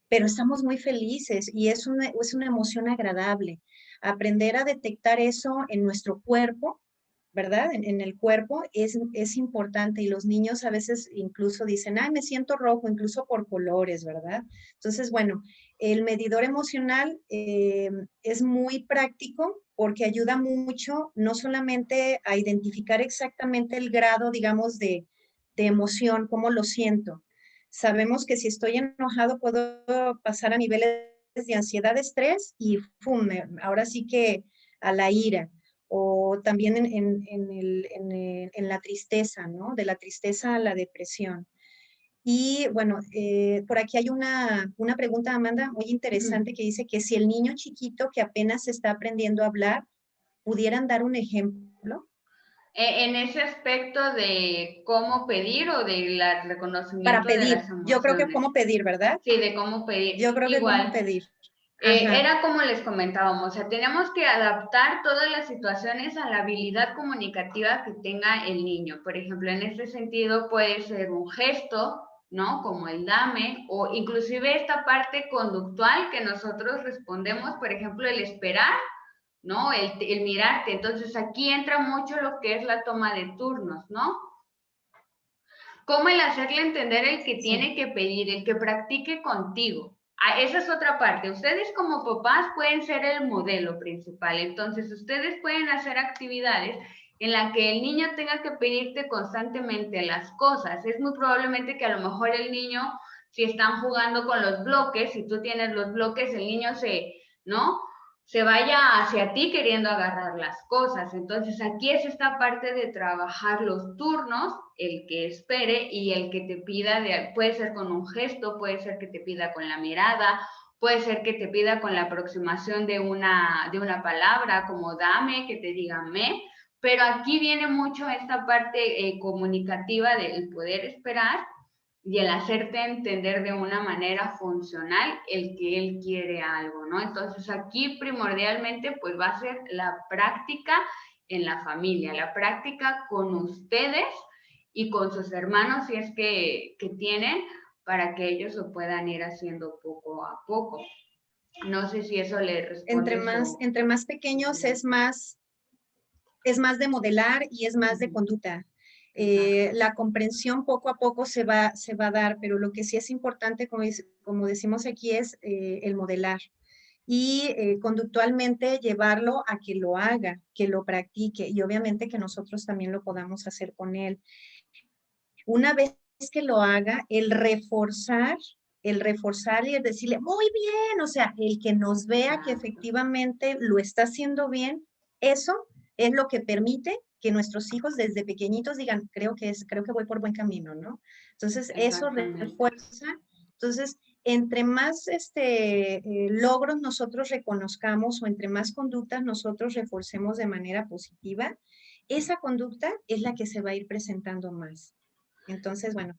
pero estamos muy felices y es una emoción agradable. Aprender a detectar eso en nuestro cuerpo, ¿verdad? En el cuerpo es importante y los niños a veces incluso dicen, ay, me siento rojo, incluso por colores, ¿verdad? Entonces, bueno, el medidor emocional es muy práctico porque ayuda mucho no solamente a identificar exactamente el grado, digamos, de emoción, cómo lo siento. Sabemos que si estoy enojado puedo pasar a niveles de ansiedad, estrés y ¡pum! Ahora sí que a la ira o también en la tristeza, ¿no? De la tristeza a la depresión. Y bueno, por aquí hay una pregunta, Amanda, muy interesante que dice que si el niño chiquito que apenas está aprendiendo a hablar, ¿pudieran dar un ejemplo? En ese aspecto de cómo pedir o del Para reconocimiento de pedir. las Yo creo que emociones. cómo pedir, ¿verdad? Sí, de cómo pedir. Yo creo que cómo Igual, pedir. Ajá. era como les comentábamos, o sea, tenemos que adaptar todas las situaciones a la habilidad comunicativa que tenga el niño. Por ejemplo, en este sentido puede ser un gesto, ¿no? Como el dame, o inclusive esta parte conductual que nosotros respondemos, por ejemplo, el esperar, ¿no? El mirarte. Entonces aquí entra mucho lo que es la toma de turnos, ¿no? Como el hacerle entender el que tiene que pedir, el que practique contigo. Esa es otra parte. Ustedes como papás pueden ser el modelo principal. Entonces, ustedes pueden hacer actividades en las que el niño tenga que pedirte constantemente las cosas. Es muy probablemente que a lo mejor el niño, si están jugando con los bloques, si tú tienes los bloques, el niño ¿no? Se vaya hacia ti queriendo agarrar las cosas. Entonces aquí es esta parte de trabajar los turnos, el que espere y el que te pida, puede ser con un gesto, puede ser que te pida con la mirada, puede ser que te pida con la aproximación de una palabra como dame, que te diga me, pero aquí viene mucho esta parte comunicativa del poder esperar y el hacerte entender de una manera funcional el que él quiere algo, ¿no? Entonces aquí primordialmente pues va a ser la práctica en la familia, la práctica con ustedes y con sus hermanos si es que tienen para que ellos lo puedan ir haciendo poco a poco. No sé si eso le responde Entre más pequeños es más de modelar y es más de conducta. La comprensión poco a poco se va a dar, pero lo que sí es importante, como decimos aquí, es el modelar y conductualmente llevarlo a que lo haga, que lo practique y obviamente que nosotros también lo podamos hacer con él. Una vez que lo haga, el reforzar y el decirle, muy bien, o sea, el que nos vea que efectivamente lo está haciendo bien, eso es lo que permite que nuestros hijos desde pequeñitos digan, creo que voy por buen camino, ¿no? Entonces, eso refuerza. Entonces, entre más logros nosotros reconozcamos o entre más conductas nosotros reforcemos de manera positiva, esa conducta es la que se va a ir presentando más. Entonces, bueno.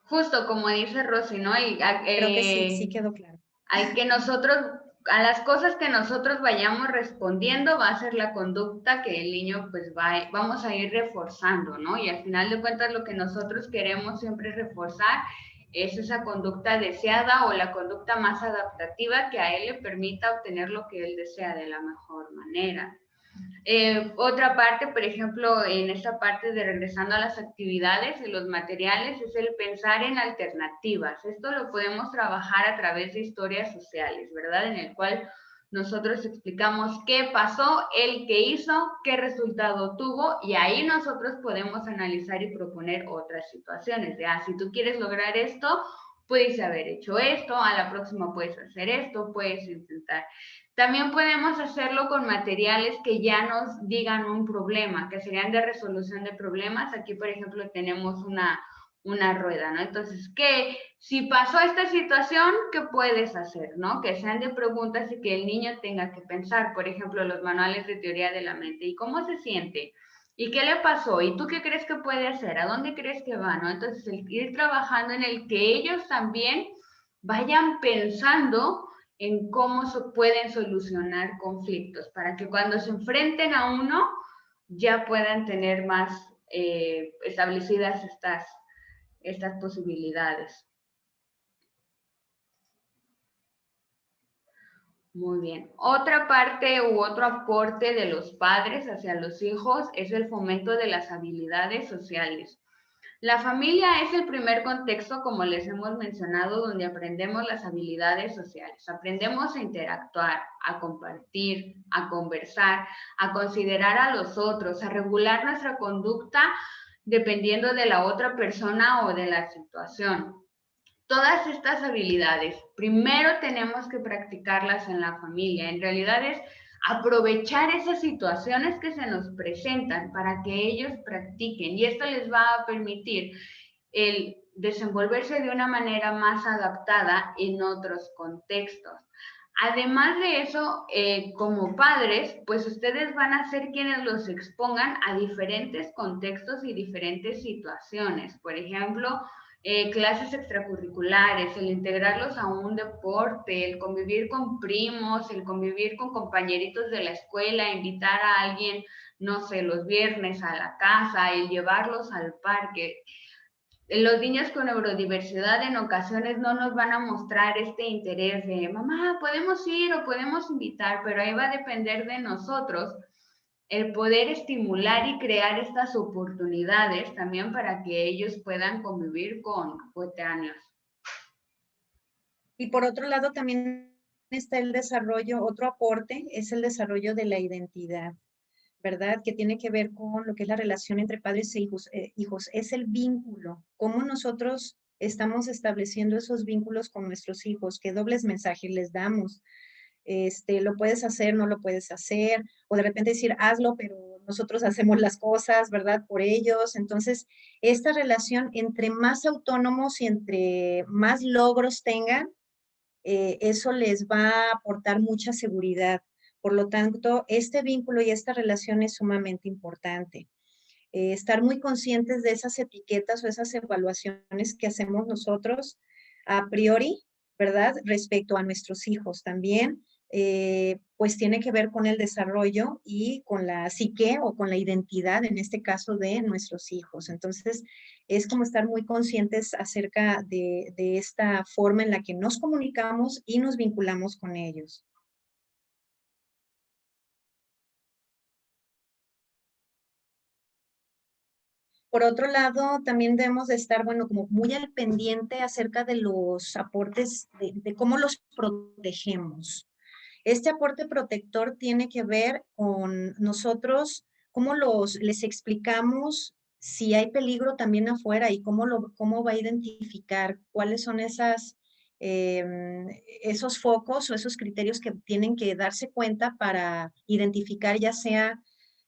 Justo como dice Rosy, ¿no? Creo que sí quedó claro. Hay que nosotros, a las cosas que nosotros vayamos respondiendo va a ser la conducta que el niño pues vamos a ir reforzando, ¿no? Y al final de cuentas lo que nosotros queremos siempre reforzar es esa conducta deseada o la conducta más adaptativa que a él le permita obtener lo que él desea de la mejor manera. Otra parte, por ejemplo, en esta parte de regresando a las actividades y los materiales, es el pensar en alternativas. Esto lo podemos trabajar a través de historias sociales, ¿verdad? En el cual nosotros explicamos qué pasó, él qué hizo, qué resultado tuvo, y ahí nosotros podemos analizar y proponer otras situaciones. Si tú quieres lograr esto, puedes haber hecho esto, a la próxima puedes hacer esto, puedes intentar. También podemos hacerlo con materiales que ya nos digan un problema, que serían de resolución de problemas. Aquí, por ejemplo, tenemos una rueda, ¿no? Entonces, si pasó esta situación, ¿qué puedes hacer, no? Que sean de preguntas y que el niño tenga que pensar. Por ejemplo, los manuales de teoría de la mente. ¿Y cómo se siente? ¿Y qué le pasó? ¿Y tú qué crees que puede hacer? ¿A dónde crees que va, no? Entonces, ir trabajando en el que ellos también vayan pensando en cómo se pueden solucionar conflictos, para que cuando se enfrenten a uno ya puedan tener más establecidas estas posibilidades. Muy bien. Otra parte u otro aporte de los padres hacia los hijos es el fomento de las habilidades sociales. La familia es el primer contexto, como les hemos mencionado, donde aprendemos las habilidades sociales. Aprendemos a interactuar, a compartir, a conversar, a considerar a los otros, a regular nuestra conducta dependiendo de la otra persona o de la situación. Todas estas habilidades, primero tenemos que practicarlas en la familia. En realidad es aprovechar esas situaciones que se nos presentan para que ellos practiquen, y esto les va a permitir el desenvolverse de una manera más adaptada en otros contextos. Además de eso, como padres, pues ustedes van a ser quienes los expongan a diferentes contextos y diferentes situaciones. Por ejemplo, clases extracurriculares, el integrarlos a un deporte, el convivir con primos, el convivir con compañeritos de la escuela, invitar a alguien, no sé, los viernes a la casa, el llevarlos al parque. Los niños con neurodiversidad en ocasiones no nos van a mostrar este interés de, mamá, podemos ir o podemos invitar, pero ahí va a depender de nosotros el poder estimular y crear estas oportunidades también para que ellos puedan convivir con coetáneos. Y por otro lado también está el desarrollo, otro aporte es el desarrollo de la identidad, ¿verdad? Que tiene que ver con lo que es la relación entre padres e hijos. Es el vínculo, cómo nosotros estamos estableciendo esos vínculos con nuestros hijos, qué dobles mensajes les damos. Lo puedes hacer, no lo puedes hacer, o de repente decir, hazlo, pero nosotros hacemos las cosas, ¿verdad? Por ellos. Entonces, esta relación entre más autónomos y entre más logros tengan, eso les va a aportar mucha seguridad. Por lo tanto, este vínculo y esta relación es sumamente importante. Estar muy conscientes de esas etiquetas o esas evaluaciones que hacemos nosotros a priori, ¿verdad? Respecto a nuestros hijos también, pues tiene que ver con el desarrollo y con la psique o con la identidad, en este caso, de nuestros hijos. Entonces, es como estar muy conscientes acerca de esta forma en la que nos comunicamos y nos vinculamos con ellos. Por otro lado, también debemos de estar, bueno, como muy al pendiente acerca de los aportes, de cómo los protegemos. Este aporte protector tiene que ver con nosotros, cómo les explicamos si hay peligro también afuera y cómo va a identificar cuáles son esos focos o esos criterios que tienen que darse cuenta para identificar ya sea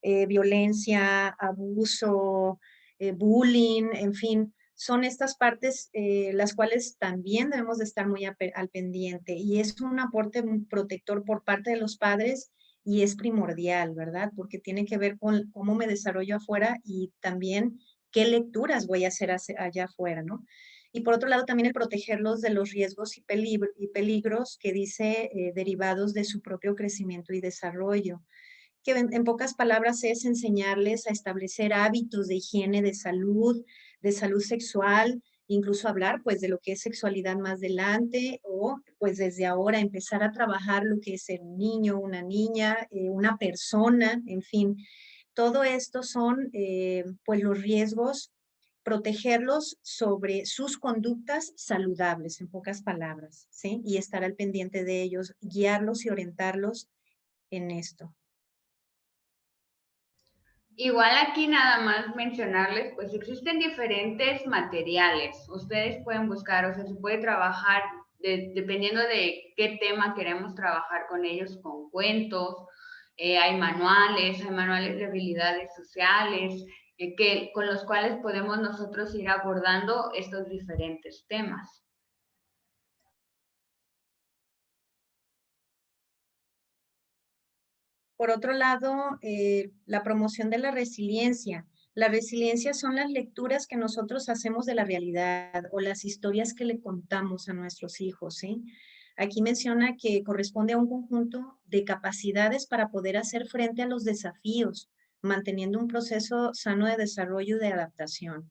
violencia, abuso, bullying, en fin, son estas partes las cuales también debemos de estar muy al pendiente y es un aporte protector por parte de los padres y es primordial, ¿verdad? Porque tiene que ver con cómo me desarrollo afuera y también qué lecturas voy a hacer allá afuera, ¿no? Y por otro lado, también el protegerlos de los riesgos y peligros que dice derivados de su propio crecimiento y desarrollo, que en pocas palabras es enseñarles a establecer hábitos de higiene, de salud sexual, incluso hablar pues de lo que es sexualidad más adelante o pues desde ahora empezar a trabajar lo que es ser un niño, una niña, una persona, en fin. Todo esto son pues los riesgos, protegerlos sobre sus conductas saludables, en pocas palabras, ¿sí? Y estar al pendiente de ellos, guiarlos y orientarlos en esto. Igual aquí nada más mencionarles, pues existen diferentes materiales. Ustedes pueden buscar, o sea, se puede trabajar dependiendo de qué tema queremos trabajar con ellos, con cuentos, hay manuales de habilidades sociales, con los cuales podemos nosotros ir abordando estos diferentes temas. Por otro lado, la promoción de la resiliencia. La resiliencia son las lecturas que nosotros hacemos de la realidad o las historias que le contamos a nuestros hijos, ¿sí? Aquí menciona que corresponde a un conjunto de capacidades para poder hacer frente a los desafíos, manteniendo un proceso sano de desarrollo y de adaptación.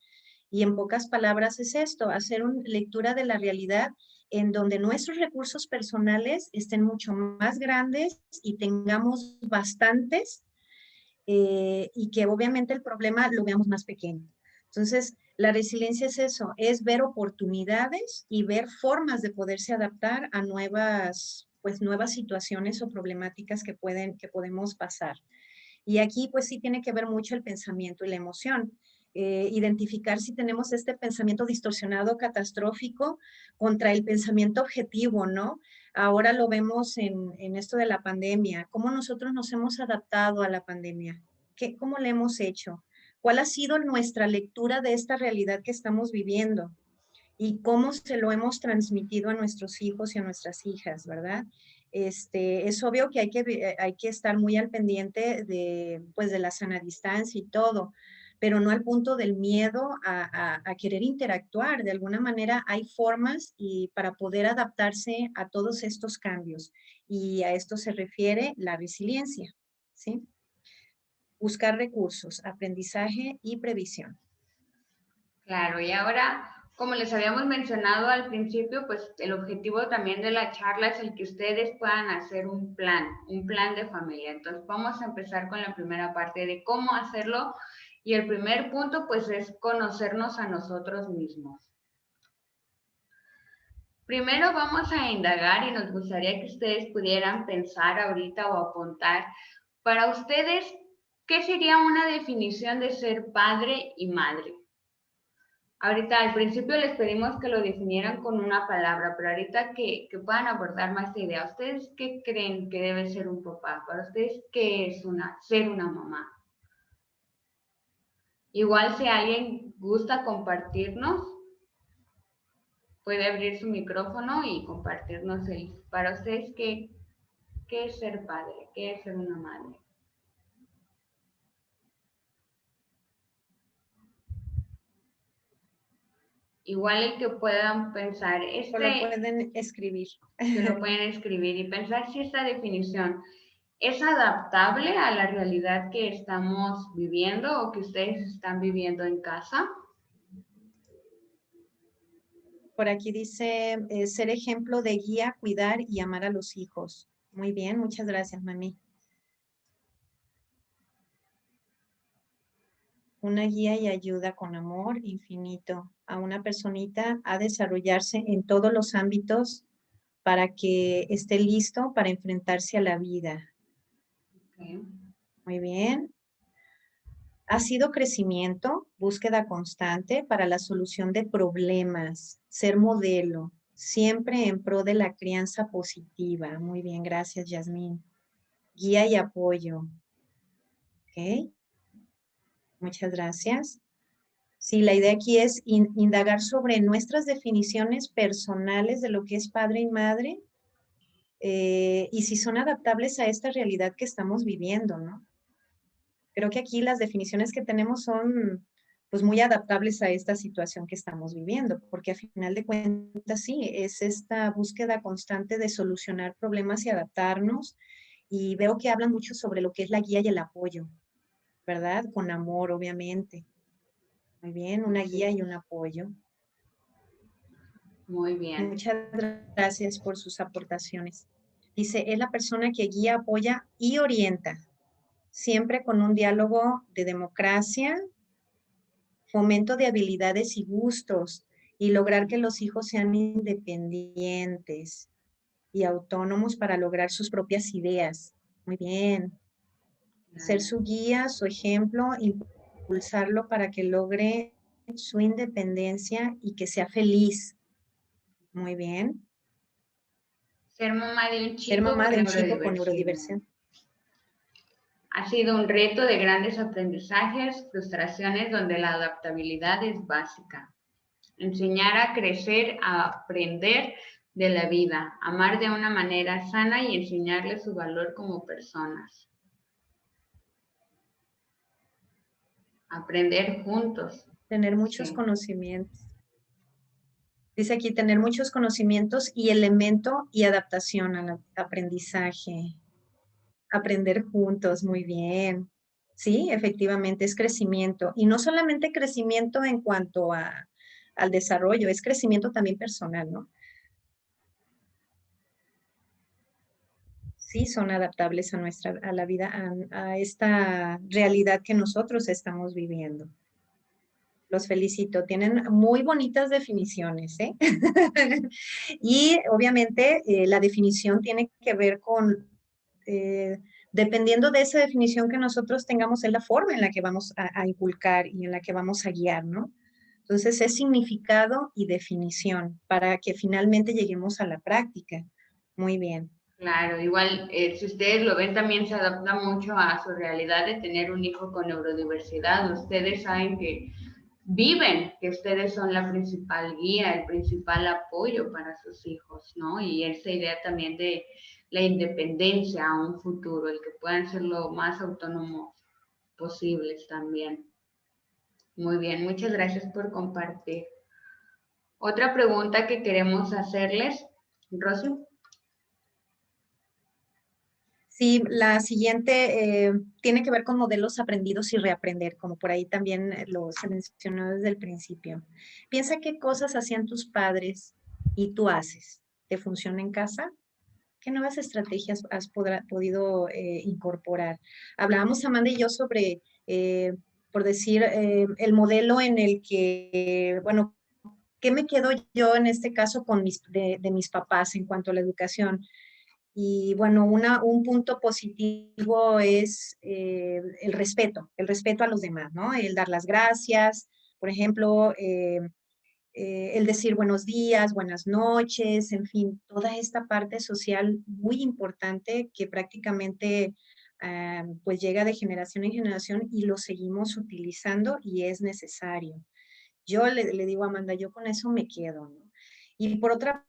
Y en pocas palabras es esto, hacer una lectura de la realidad en donde nuestros recursos personales estén mucho más grandes y tengamos bastantes y que obviamente el problema lo veamos más pequeño. Entonces, la resiliencia es eso, es ver oportunidades y ver formas de poderse adaptar a nuevas situaciones o problemáticas que podemos pasar. Y aquí pues sí tiene que ver mucho el pensamiento y la emoción. Identificar si tenemos este pensamiento distorsionado, catastrófico, contra el pensamiento objetivo, ¿no? Ahora lo vemos en esto de la pandemia, cómo nosotros nos hemos adaptado a la pandemia, ¿cómo le hemos hecho? ¿Cuál ha sido nuestra lectura de esta realidad que estamos viviendo? Y cómo se lo hemos transmitido a nuestros hijos y a nuestras hijas, ¿verdad? Es obvio que hay que estar muy al pendiente de, pues, de la sana distancia y todo, pero no al punto del miedo a querer interactuar. De alguna manera hay formas y para poder adaptarse a todos estos cambios. Y a esto se refiere la resiliencia, ¿sí? Buscar recursos, aprendizaje y previsión. Claro, y ahora, como les habíamos mencionado al principio, pues el objetivo también de la charla es el que ustedes puedan hacer un plan de familia. Entonces, vamos a empezar con la primera parte de cómo hacerlo. Y el primer punto, pues, es conocernos a nosotros mismos. Primero vamos a indagar y nos gustaría que ustedes pudieran pensar ahorita o apuntar para ustedes, ¿qué sería una definición de ser padre y madre? Ahorita al principio les pedimos que lo definieran con una palabra, pero ahorita que puedan abordar más la idea. ¿Ustedes qué creen que debe ser un papá? Para ustedes, ¿qué es ser una mamá? Igual si alguien gusta compartirnos, puede abrir su micrófono y compartirnos para ustedes, ¿qué es ser padre? ¿Qué es ser una madre? Igual el que puedan pensar, O lo pueden escribir. que lo pueden escribir y pensar si esta definición es adaptable a la realidad que estamos viviendo o que ustedes están viviendo en casa. Por aquí dice, ser ejemplo de guía, cuidar y amar a los hijos. Muy bien, muchas gracias, mami. Una guía y ayuda con amor infinito a una personita a desarrollarse en todos los ámbitos para que esté listo para enfrentarse a la vida. Okay. Muy bien. Ha sido crecimiento, búsqueda constante para la solución de problemas, ser modelo, siempre en pro de la crianza positiva. Muy bien, gracias, Yasmín. Guía y apoyo. Ok, muchas gracias. Sí, la idea aquí es indagar sobre nuestras definiciones personales de lo que es padre y madre y si son adaptables a esta realidad que estamos viviendo, ¿no? Creo que aquí las definiciones que tenemos son pues muy adaptables a esta situación que estamos viviendo, porque a final de cuentas sí, es esta búsqueda constante de solucionar problemas y adaptarnos, y veo que hablan mucho sobre lo que es la guía y el apoyo, ¿verdad? Con amor, obviamente. Muy bien, una guía y un apoyo. Muy bien. Muchas gracias por sus aportaciones. Dice, es la persona que guía, apoya y orienta, siempre con un diálogo de democracia, fomento de habilidades y gustos, y lograr que los hijos sean independientes y autónomos para lograr sus propias ideas. Muy bien. Ser su guía, su ejemplo, impulsarlo para que logre su independencia y que sea feliz. Muy bien. Ser mamá de un Ser chico mamá con de un chico con neurodiversidad. neurodiversión. Ha sido un reto de grandes aprendizajes, frustraciones donde la adaptabilidad es básica. Enseñar a crecer, a aprender de la vida, amar de una manera sana y enseñarle su valor como personas. Aprender juntos. Tener muchos Sí. conocimientos. Dice aquí, tener muchos conocimientos y elemento y adaptación al aprendizaje. Aprender juntos, muy bien. Sí, efectivamente, es crecimiento. Y no solamente crecimiento en cuanto al desarrollo, es crecimiento también personal, ¿no? Sí, son adaptables a la vida, a esta realidad que nosotros estamos viviendo. Los felicito, tienen muy bonitas definiciones, ¿eh? Y obviamente la definición tiene que ver con, dependiendo de esa definición que nosotros tengamos, es la forma en la que vamos a inculcar y en la que vamos a guiar, ¿no? Entonces es significado y definición para que finalmente lleguemos a la práctica. Muy bien. Claro, igual si ustedes lo ven también se adapta mucho a su realidad de tener un hijo con neurodiversidad. Ustedes saben que viven, que ustedes son la principal guía, el principal apoyo para sus hijos, ¿no? Y esa idea también de la independencia a un futuro, el que puedan ser lo más autónomos posibles también. Muy bien, muchas gracias por compartir. Otra pregunta que queremos hacerles, Rosy. Sí, la siguiente tiene que ver con modelos aprendidos y reaprender, como por ahí también se mencionó desde el principio. Piensa qué cosas hacían tus padres y tú haces. ¿Te funciona en casa? ¿Qué nuevas estrategias has podido incorporar? Hablábamos Amanda y yo sobre, por decir, el modelo en el que, bueno, ¿qué me quedo yo en este caso con de mis papás en cuanto a la educación? Y bueno, un punto positivo es el respeto a los demás, ¿no? El dar las gracias, por ejemplo, el decir buenos días, buenas noches, en fin, toda esta parte social muy importante que prácticamente pues llega de generación en generación y lo seguimos utilizando y es necesario. Yo le digo a Amanda, yo con eso me quedo, ¿no? Y por otra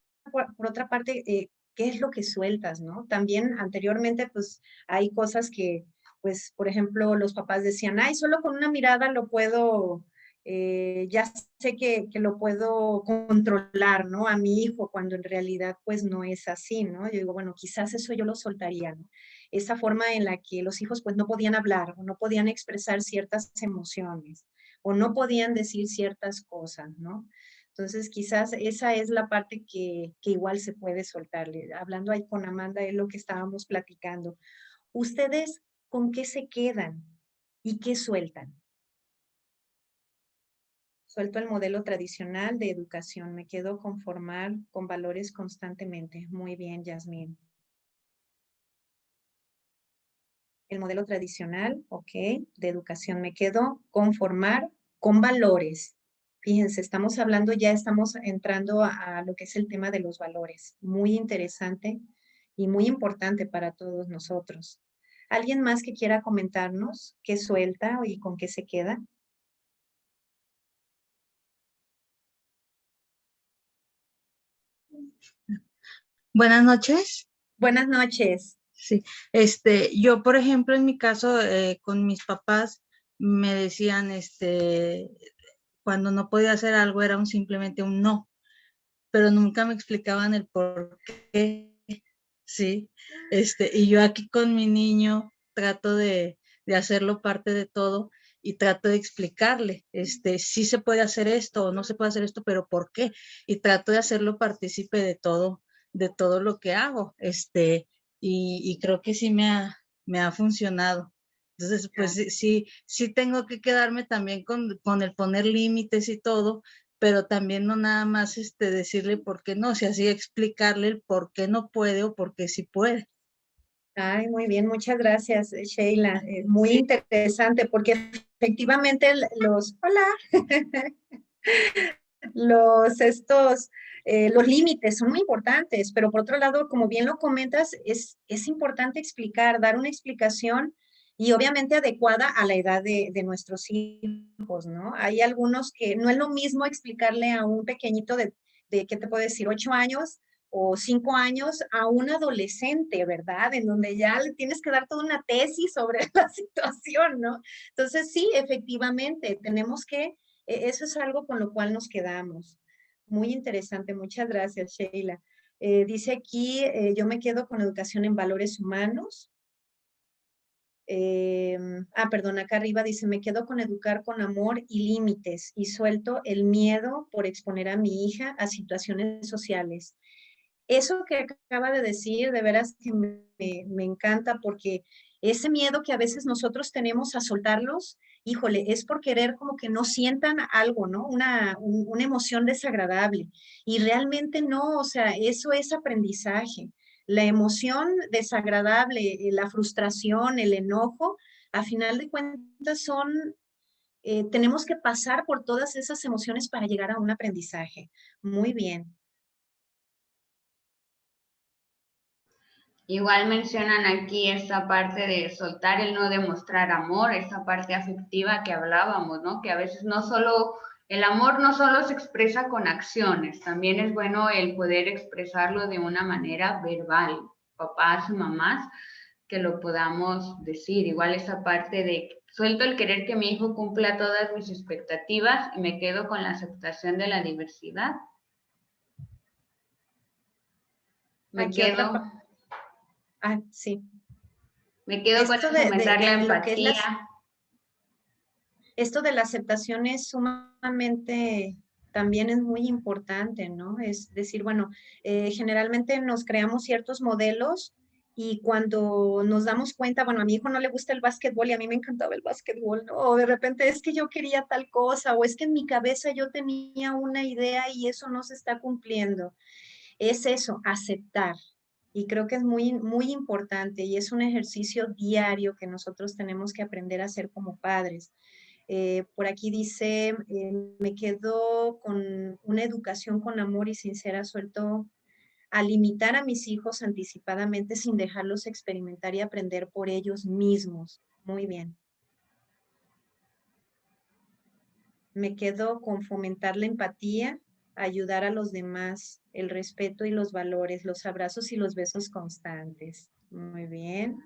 parte, ¿qué es lo que sueltas, no? También anteriormente, pues, hay cosas que, pues, por ejemplo, los papás decían, ay, solo con una mirada lo puedo, ya sé que lo puedo controlar, ¿no? A mi hijo, cuando en realidad, pues, no es así, ¿no? Yo digo, bueno, quizás eso yo lo soltaría, ¿no? Esa forma en la que los hijos, pues, no podían hablar o no podían expresar ciertas emociones o no podían decir ciertas cosas, ¿no? Entonces, quizás esa es la parte que igual se puede soltarle. Hablando ahí con Amanda, es lo que estábamos platicando. ¿Ustedes con qué se quedan y qué sueltan? Suelto el modelo tradicional de educación, me quedo con formar con valores constantemente. Muy bien, Yasmín. El modelo tradicional, ok, de educación, me quedo con formar con valores. Fíjense, estamos hablando, ya estamos entrando a lo que es el tema de los valores. Muy interesante y muy importante para todos nosotros. ¿Alguien más que quiera comentarnos qué suelta y con qué se queda? Buenas noches. Buenas noches. Sí, yo, por ejemplo, en mi caso, con mis papás, me decían, cuando no podía hacer algo era simplemente un no, pero nunca me explicaban el por qué, sí, y yo aquí con mi niño trato de hacerlo parte de todo y trato de explicarle, sí se puede hacer esto o no se puede hacer esto, pero ¿por qué? Y trato de hacerlo partícipe de todo lo que hago, y creo que sí me ha funcionado. Entonces, pues sí tengo que quedarme también con el poner límites y todo, pero también no nada más decirle por qué no, o sea, así explicarle el por qué no puede o por qué sí puede. Ay, muy bien, muchas gracias, Sheila. Muy Sí. interesante porque efectivamente hola, los límites son muy importantes, pero por otro lado, como bien lo comentas, es importante explicar, dar una explicación y obviamente adecuada a la edad de nuestros hijos, ¿no? Hay algunos que no es lo mismo explicarle a un pequeñito ¿qué te puedo decir? 8 años o 5 años a un adolescente, ¿verdad? En donde ya le tienes que dar toda una tesis sobre la situación, ¿no? Entonces, sí, efectivamente, tenemos que eso es algo con lo cual nos quedamos. Muy interesante, muchas gracias, Sheila. Dice aquí, yo me quedo con educación en valores humanos. Perdón, acá arriba dice, me quedo con educar con amor y límites y suelto el miedo por exponer a mi hija a situaciones sociales. Eso que acaba de decir, de veras que me encanta porque ese miedo que a veces nosotros tenemos a soltarlos, híjole, es por querer como que no sientan algo, ¿no? Una emoción desagradable. Y realmente no, o sea, eso es aprendizaje. La emoción desagradable, la frustración, el enojo, a final de cuentas tenemos que pasar por todas esas emociones para llegar a un aprendizaje. Muy bien. Igual mencionan aquí esta parte de soltar el no demostrar amor, esta parte afectiva que hablábamos, ¿no? Que a veces no solo, el amor no solo se expresa con acciones, también es bueno el poder expresarlo de una manera verbal, papás y mamás, que lo podamos decir. Igual esa parte de suelto el querer que mi hijo cumpla todas mis expectativas y me quedo con la aceptación de la diversidad. Aquí otra sí. Me quedo con Esto fomentar la lo que es empatía. esto de la aceptación es sumamente, también es muy importante, ¿no? Es decir, bueno, generalmente nos creamos ciertos modelos y cuando nos damos cuenta, bueno, a mi hijo no le gusta el básquetbol y a mí me encantaba el básquetbol, ¿no? O de repente es que yo quería tal cosa, o es que en mi cabeza yo tenía una idea y eso no se está cumpliendo. Es eso, aceptar. Y creo que es muy, muy importante y es un ejercicio diario que nosotros tenemos que aprender a hacer como padres. Por aquí dice, me quedo con una educación con amor y sincera, suelto a limitar a mis hijos anticipadamente sin dejarlos experimentar y aprender por ellos mismos. Muy bien. Me quedo con fomentar la empatía, ayudar a los demás, el respeto y los valores, los abrazos y los besos constantes. Muy bien.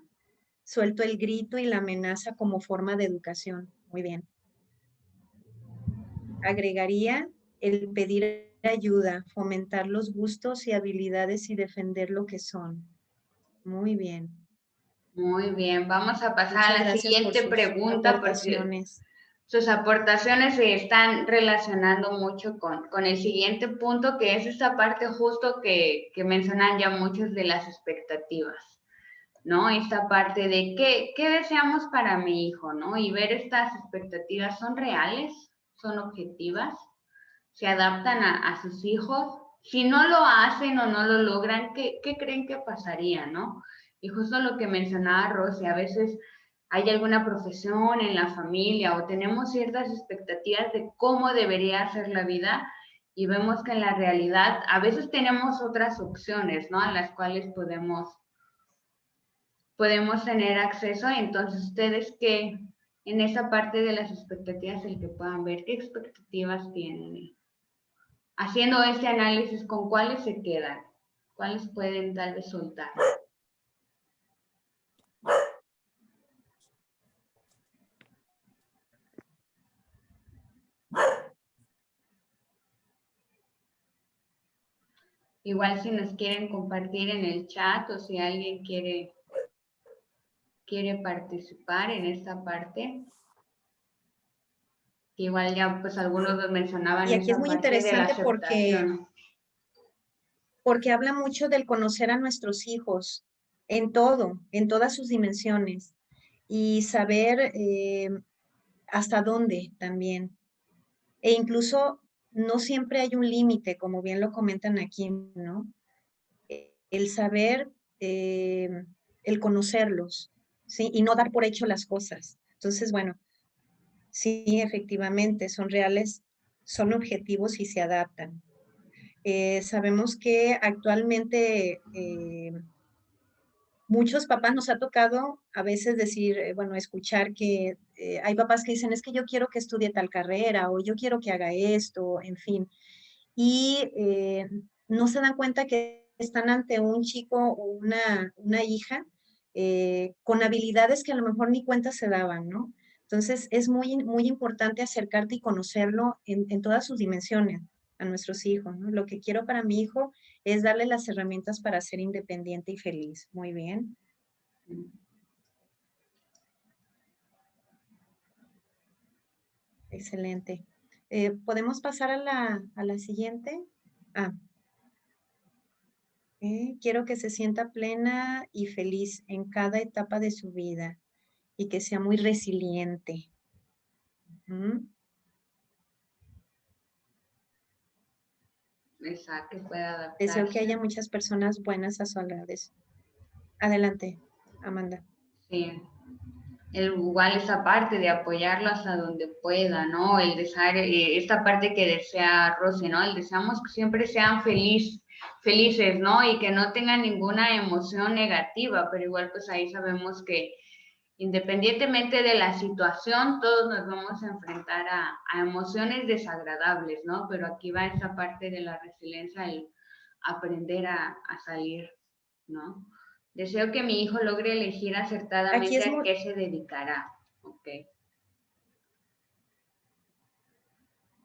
Suelto el grito y la amenaza como forma de educación. Muy bien. Agregaría el pedir ayuda, fomentar los gustos y habilidades y defender lo que son. Muy bien. Muy bien, vamos a pasar Muchas a la gracias por siguiente sus pregunta porque aportaciones. sus aportaciones se están relacionando mucho con el siguiente punto, que es esta parte justo que mencionan ya muchas de las expectativas, ¿no? Esta parte de qué deseamos para mi hijo, ¿no? Y ver estas expectativas, ¿son reales? ¿Son objetivas? ¿Se adaptan a sus hijos? Si no lo hacen o no lo logran, ¿qué creen que pasaría, no? Y justo lo que mencionaba Rosy, a veces hay alguna profesión en la familia o tenemos ciertas expectativas de cómo debería ser la vida y vemos que en la realidad a veces tenemos otras opciones, ¿no? A las cuales podemos tener acceso. Entonces, ustedes que en esa parte de las expectativas, el que puedan ver qué expectativas tienen. Haciendo este análisis, ¿con cuáles se quedan? ¿Cuáles pueden tal vez soltar? Igual si nos quieren compartir en el chat o si alguien quiere participar en esta parte. Igual ya pues algunos lo mencionaban Y aquí es esa muy parte de la interesante aceptación. porque habla mucho del conocer a nuestros hijos en todo, en todas sus dimensiones y saber hasta dónde también. E incluso no siempre hay un límite, como bien lo comentan aquí, ¿no? El saber, el conocerlos, ¿sí? Y no dar por hecho las cosas. Entonces, bueno, sí, efectivamente, son reales, son objetivos y se adaptan. Sabemos que actualmente muchos papás nos ha tocado a veces decir, bueno, escuchar que hay papás que dicen, es que yo quiero que estudie tal carrera o yo quiero que haga esto, en fin. Y no se dan cuenta que están ante un chico o una hija con habilidades que a lo mejor ni cuenta se daban, ¿no? Entonces, es muy, muy importante acercarte y conocerlo en todas sus dimensiones a nuestros hijos, ¿no? Lo que quiero para mi hijo es darle las herramientas para ser independiente y feliz. Muy bien. Excelente. ¿Podemos pasar a la siguiente? Quiero que se sienta plena y feliz en cada etapa de su vida y que sea muy resiliente. Exacto, que pueda Deseo que adaptarse. haya muchas personas buenas a su alrededor. Adelante, Amanda. Sí. igual esa parte de apoyarlo hasta donde pueda, ¿no? El desear, esta parte que desea Rosy, ¿no? El deseamos que siempre sean felices, ¿no? Y que no tengan ninguna emoción negativa, pero igual pues ahí sabemos que independientemente de la situación, todos nos vamos a enfrentar a emociones desagradables, ¿no? Pero aquí va esa parte de la resiliencia, el aprender a salir, ¿no? Deseo que mi hijo logre elegir Aquí acertadamente es a muy, qué se dedicará. Ok.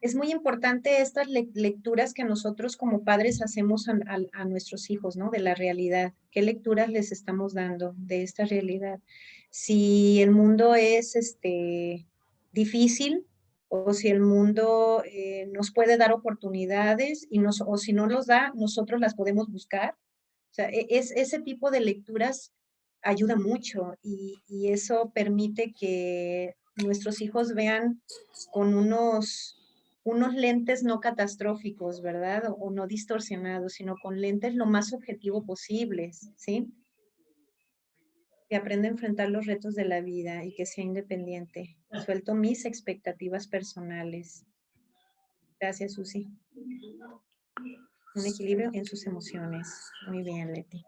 Es muy importante estas lecturas que nosotros como padres hacemos a nuestros hijos, ¿no? De la realidad. ¿Qué lecturas les estamos dando de esta realidad? Si el mundo es difícil o si el mundo nos puede dar oportunidades o si no los da, nosotros las podemos buscar. O sea, ese tipo de lecturas ayuda mucho y eso permite que nuestros hijos vean con unos lentes no catastróficos, ¿verdad? O no distorsionados, sino con lentes lo más objetivo posibles, ¿sí? Que aprenda a enfrentar los retos de la vida y que sea independiente. Suelto mis expectativas personales. Gracias, Susi. Un equilibrio en sus emociones. Muy bien, Leti.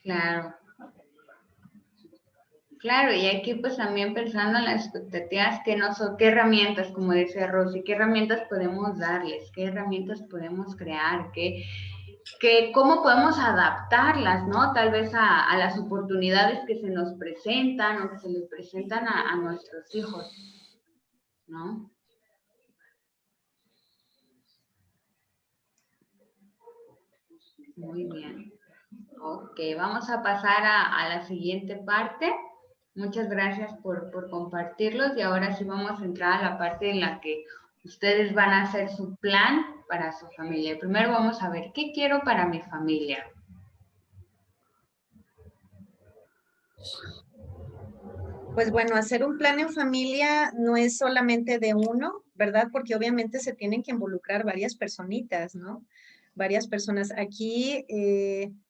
Claro. Claro, y aquí pues también pensando en las expectativas que no son, qué herramientas, como decía Rosy, qué herramientas podemos darles, qué herramientas podemos crear, cómo podemos adaptarlas, ¿no? Tal vez a las oportunidades que se nos presentan o que se les presentan a nuestros hijos, ¿no? Muy bien. Ok, vamos a pasar a la siguiente parte. Muchas gracias por compartirlos y ahora sí vamos a entrar a la parte en la que ustedes van a hacer su plan para su familia. Primero vamos a ver qué quiero para mi familia. Pues bueno, hacer un plan en familia no es solamente de uno, ¿verdad? Porque obviamente se tienen que involucrar varias personitas, ¿no? Varias personas. Aquí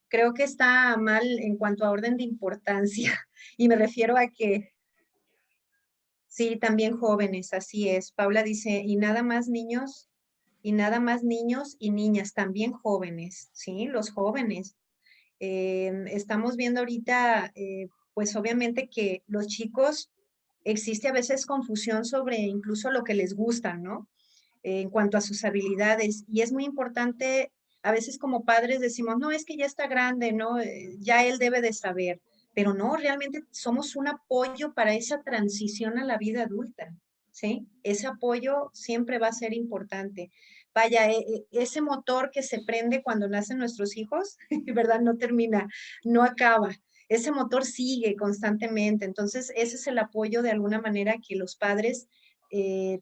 creo que está mal en cuanto a orden de importancia y me refiero a que sí, también jóvenes, así es. Paula dice, y nada más niños y niñas, también jóvenes, ¿sí? Los jóvenes. Estamos viendo ahorita, pues obviamente que los chicos, existe a veces confusión sobre incluso lo que les gusta, ¿no? En cuanto a sus habilidades. Y es muy importante, a veces como padres decimos, no, es que ya está grande, ¿no? Ya él debe de saber. Pero no, realmente somos un apoyo para esa transición a la vida adulta, ¿sí? Ese apoyo siempre va a ser importante. Vaya, ese motor que se prende cuando nacen nuestros hijos, ¿verdad? No termina, no acaba. Ese motor sigue constantemente. Entonces, ese es el apoyo de alguna manera que los padres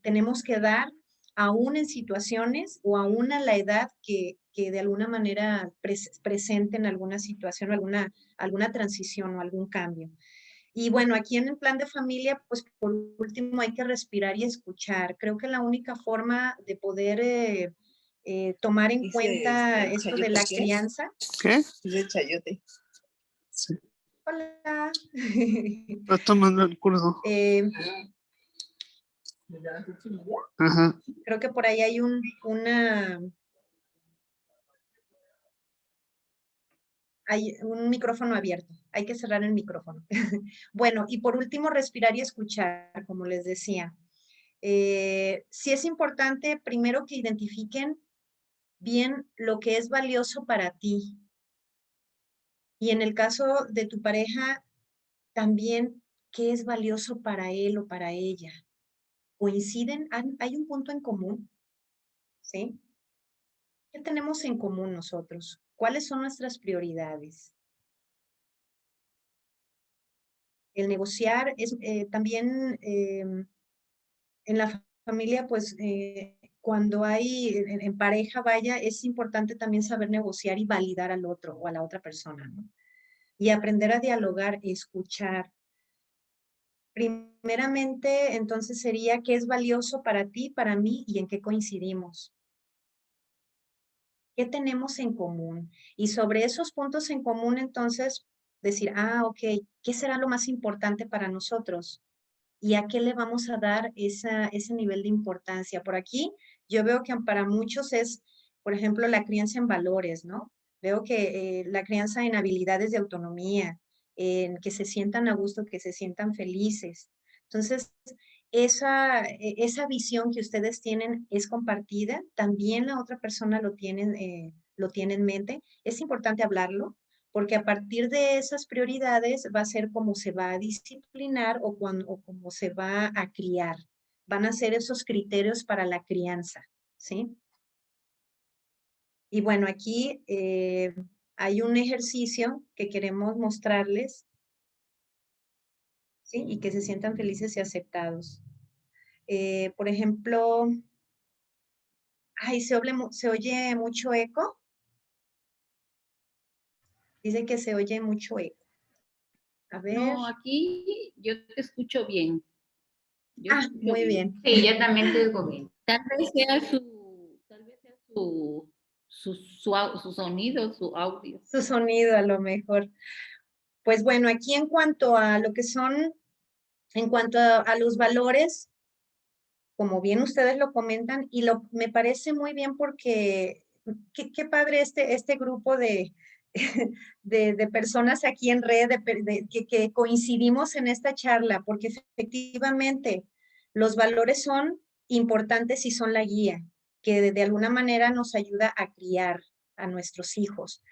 tenemos que dar aún en situaciones o aún a la edad que de alguna manera presenten alguna situación o alguna transición o algún cambio. Y bueno, aquí en el plan de familia, pues por último hay que respirar y escuchar. Creo que la única forma de poder tomar en cuenta esto de la crianza. ¿Qué? Es de chayote. Sí. Hola. Está tomando el curso. Ajá. Creo que por ahí hay hay un micrófono abierto. Hay que cerrar el micrófono. Bueno, y por último, respirar y escuchar, como les decía. Sí es importante primero que identifiquen bien lo que es valioso para ti. Y en el caso de tu pareja, también qué es valioso para él o para ella. ¿Coinciden? ¿Hay un punto en común? ¿Sí? ¿Qué tenemos en común nosotros? ¿Cuáles son nuestras prioridades? El negociar es también en la familia, pues cuando hay en pareja, vaya, es importante también saber negociar y validar al otro o a la otra persona, ¿no? Y aprender a dialogar, escuchar. Primeramente, entonces sería qué es valioso para ti, para mí y en qué coincidimos. ¿Qué tenemos en común? Y sobre esos puntos en común, entonces, decir, ok, ¿qué será lo más importante para nosotros? ¿Y a qué le vamos a dar ese nivel de importancia? Por aquí, yo veo que para muchos es, por ejemplo, la crianza en valores, ¿no? Veo que la crianza en habilidades de autonomía, en que se sientan a gusto, que se sientan felices. Entonces, esa visión que ustedes tienen es compartida, también la otra persona lo tiene en mente. Es importante hablarlo, porque a partir de esas prioridades va a ser cómo se va a disciplinar o cómo se va a criar. Van a ser esos criterios para la crianza, ¿sí? Y bueno, aquí hay un ejercicio que queremos mostrarles, ¿sí? Y que se sientan felices y aceptados. Por ejemplo, se oye mucho eco. Dice que se oye mucho eco. A ver. No, aquí yo te escucho bien. Muy bien. Sí, yo también te digo bien. Tal vez sea su sonido, su audio. Su sonido a lo mejor. Pues bueno, aquí en cuanto a lo que son, en cuanto a los valores, como bien ustedes lo comentan, y me parece muy bien porque qué padre este grupo de, de personas aquí en red que coincidimos en esta charla, porque efectivamente los valores son importantes y son la guía, que de alguna manera nos ayuda a criar a nuestros hijos.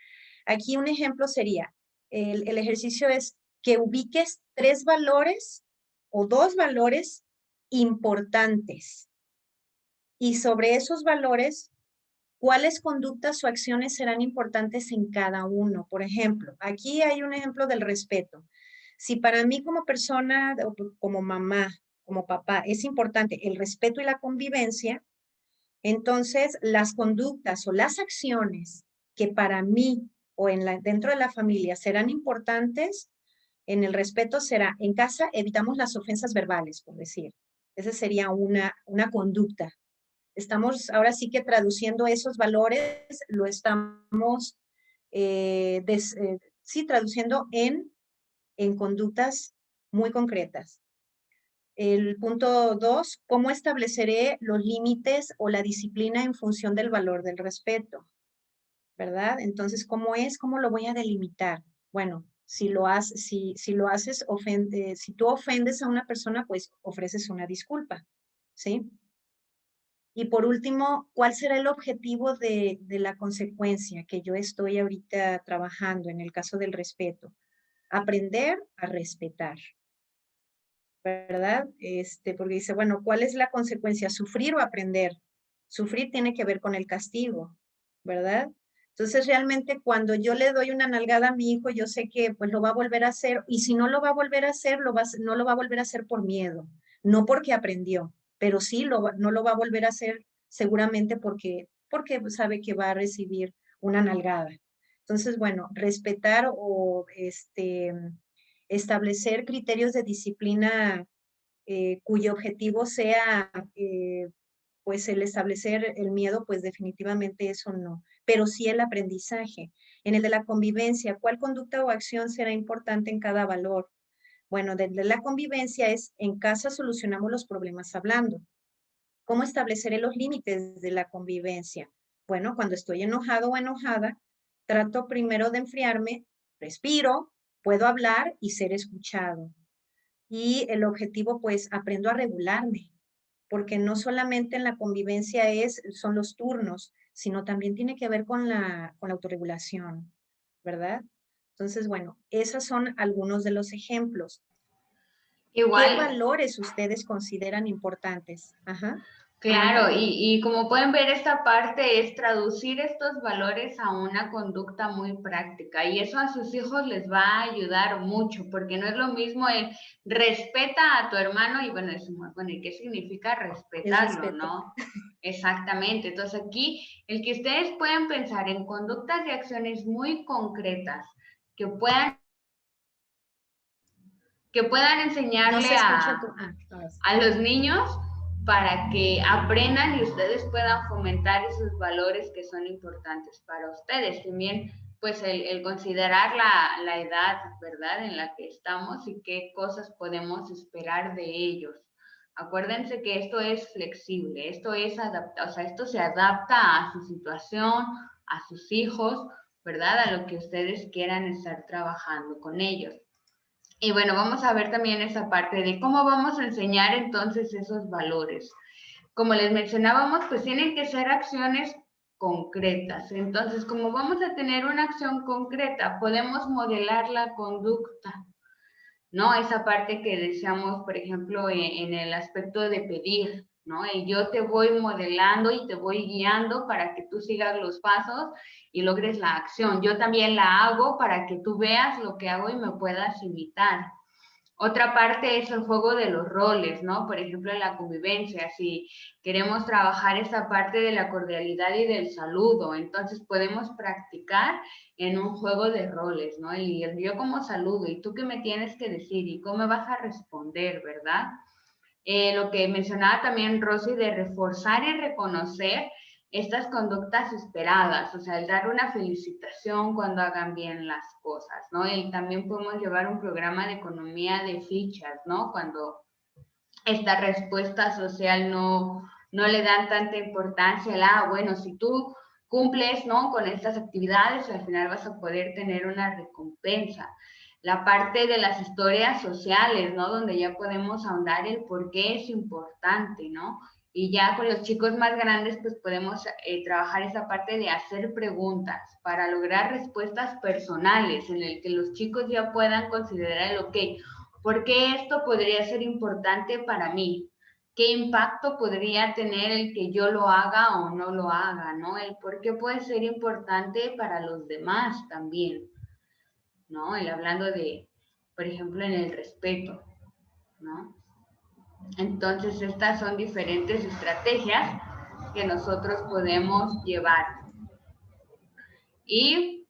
Aquí un ejemplo sería, el ejercicio es que ubiques 3 valores o 2 valores importantes. Y sobre esos valores, ¿cuáles conductas o acciones serán importantes en cada uno? Por ejemplo, aquí hay un ejemplo del respeto. Si para mí como persona, como mamá, como papá, es importante el respeto y la convivencia, entonces las conductas o las acciones que para mí o dentro de la familia serán importantes, en el respeto será, en casa evitamos las ofensas verbales, por decir. Esa sería una conducta. Estamos ahora sí que traduciendo esos valores, lo estamos traduciendo en conductas muy concretas. El punto 2, ¿cómo estableceré los límites o la disciplina en función del valor del respeto? ¿Verdad? Entonces, ¿cómo lo voy a delimitar? Bueno, si tú ofendes a una persona, pues ofreces una disculpa, ¿sí? Y por último, ¿cuál será el objetivo de la consecuencia que yo estoy ahorita trabajando en el caso del respeto? Aprender a respetar, ¿verdad? Porque dice, bueno, ¿cuál es la consecuencia? ¿Sufrir o aprender? Sufrir tiene que ver con el castigo, ¿verdad? Entonces, realmente cuando yo le doy una nalgada a mi hijo, yo sé que pues lo va a volver a hacer, y si no lo va a volver a hacer, no lo va a volver a hacer por miedo, no porque aprendió, pero sí no lo va a volver a hacer seguramente porque sabe que va a recibir una nalgada. Entonces, bueno, respetar o establecer criterios de disciplina cuyo objetivo sea pues el establecer el miedo, pues definitivamente eso no, pero sí el aprendizaje. En el de la convivencia, ¿cuál conducta o acción será importante en cada valor? Bueno, desde la convivencia es, en casa solucionamos los problemas hablando. ¿Cómo estableceré los límites de la convivencia? Bueno, cuando estoy enojado o enojada, trato primero de enfriarme, respiro, puedo hablar y ser escuchado. Y el objetivo, pues, aprendo a regularme, porque no solamente en la convivencia son los turnos, sino también tiene que ver con la autorregulación, ¿verdad? Entonces, bueno, esos son algunos de los ejemplos. Igual. ¿Qué valores ustedes consideran importantes? Ajá. Claro, y como pueden ver, esta parte es traducir estos valores a una conducta muy práctica, y eso a sus hijos les va a ayudar mucho, porque no es lo mismo el respeta a tu hermano, y bueno, ¿y qué significa respetarlo, no? Exactamente, entonces aquí el que ustedes puedan pensar en conductas y acciones muy concretas que puedan enseñarle a los niños, para que aprendan y ustedes puedan fomentar esos valores que son importantes para ustedes. También, pues, el considerar la edad, ¿verdad?, en la que estamos y qué cosas podemos esperar de ellos. Acuérdense que esto es flexible, esto es adaptado, o sea, esto se adapta a su situación, a sus hijos, ¿verdad?, a lo que ustedes quieran estar trabajando con ellos. Y bueno, vamos a ver también esa parte de cómo vamos a enseñar entonces esos valores. Como les mencionábamos, pues tienen que ser acciones concretas. Entonces, como vamos a tener una acción concreta, podemos modelar la conducta, ¿no? Esa parte que decíamos, por ejemplo, en el aspecto de pedir, ¿no? Y yo te voy modelando y te voy guiando para que tú sigas los pasos y logres la acción. Yo también la hago para que tú veas lo que hago y me puedas imitar. Otra parte es el juego de los roles, ¿no? Por ejemplo, en la convivencia, si queremos trabajar esa parte de la cordialidad y del saludo, entonces podemos practicar en un juego de roles, ¿no? Y yo como saludo, ¿y tú qué me tienes que decir? ¿Y cómo me vas a responder, verdad? Lo que mencionaba también Rosy de reforzar y reconocer estas conductas esperadas, o sea, el dar una felicitación cuando hagan bien las cosas, ¿no? Y también podemos llevar un programa de economía de fichas, ¿no? Cuando esta respuesta social no le dan tanta importancia, bueno, si tú cumples, ¿no?, con estas actividades, al final vas a poder tener una recompensa. La parte de las historias sociales, ¿no?, donde ya podemos ahondar el por qué es importante, ¿no? Y ya con los chicos más grandes, pues podemos trabajar esa parte de hacer preguntas para lograr respuestas personales en el que los chicos ya puedan considerar el ok, ¿por qué esto podría ser importante para mí? ¿Qué impacto podría tener el que yo lo haga o no lo haga, ¿no? El por qué puede ser importante para los demás también, ¿no? El hablando de, por ejemplo, en el respeto, ¿no? Entonces, estas son diferentes estrategias que nosotros podemos llevar. Y,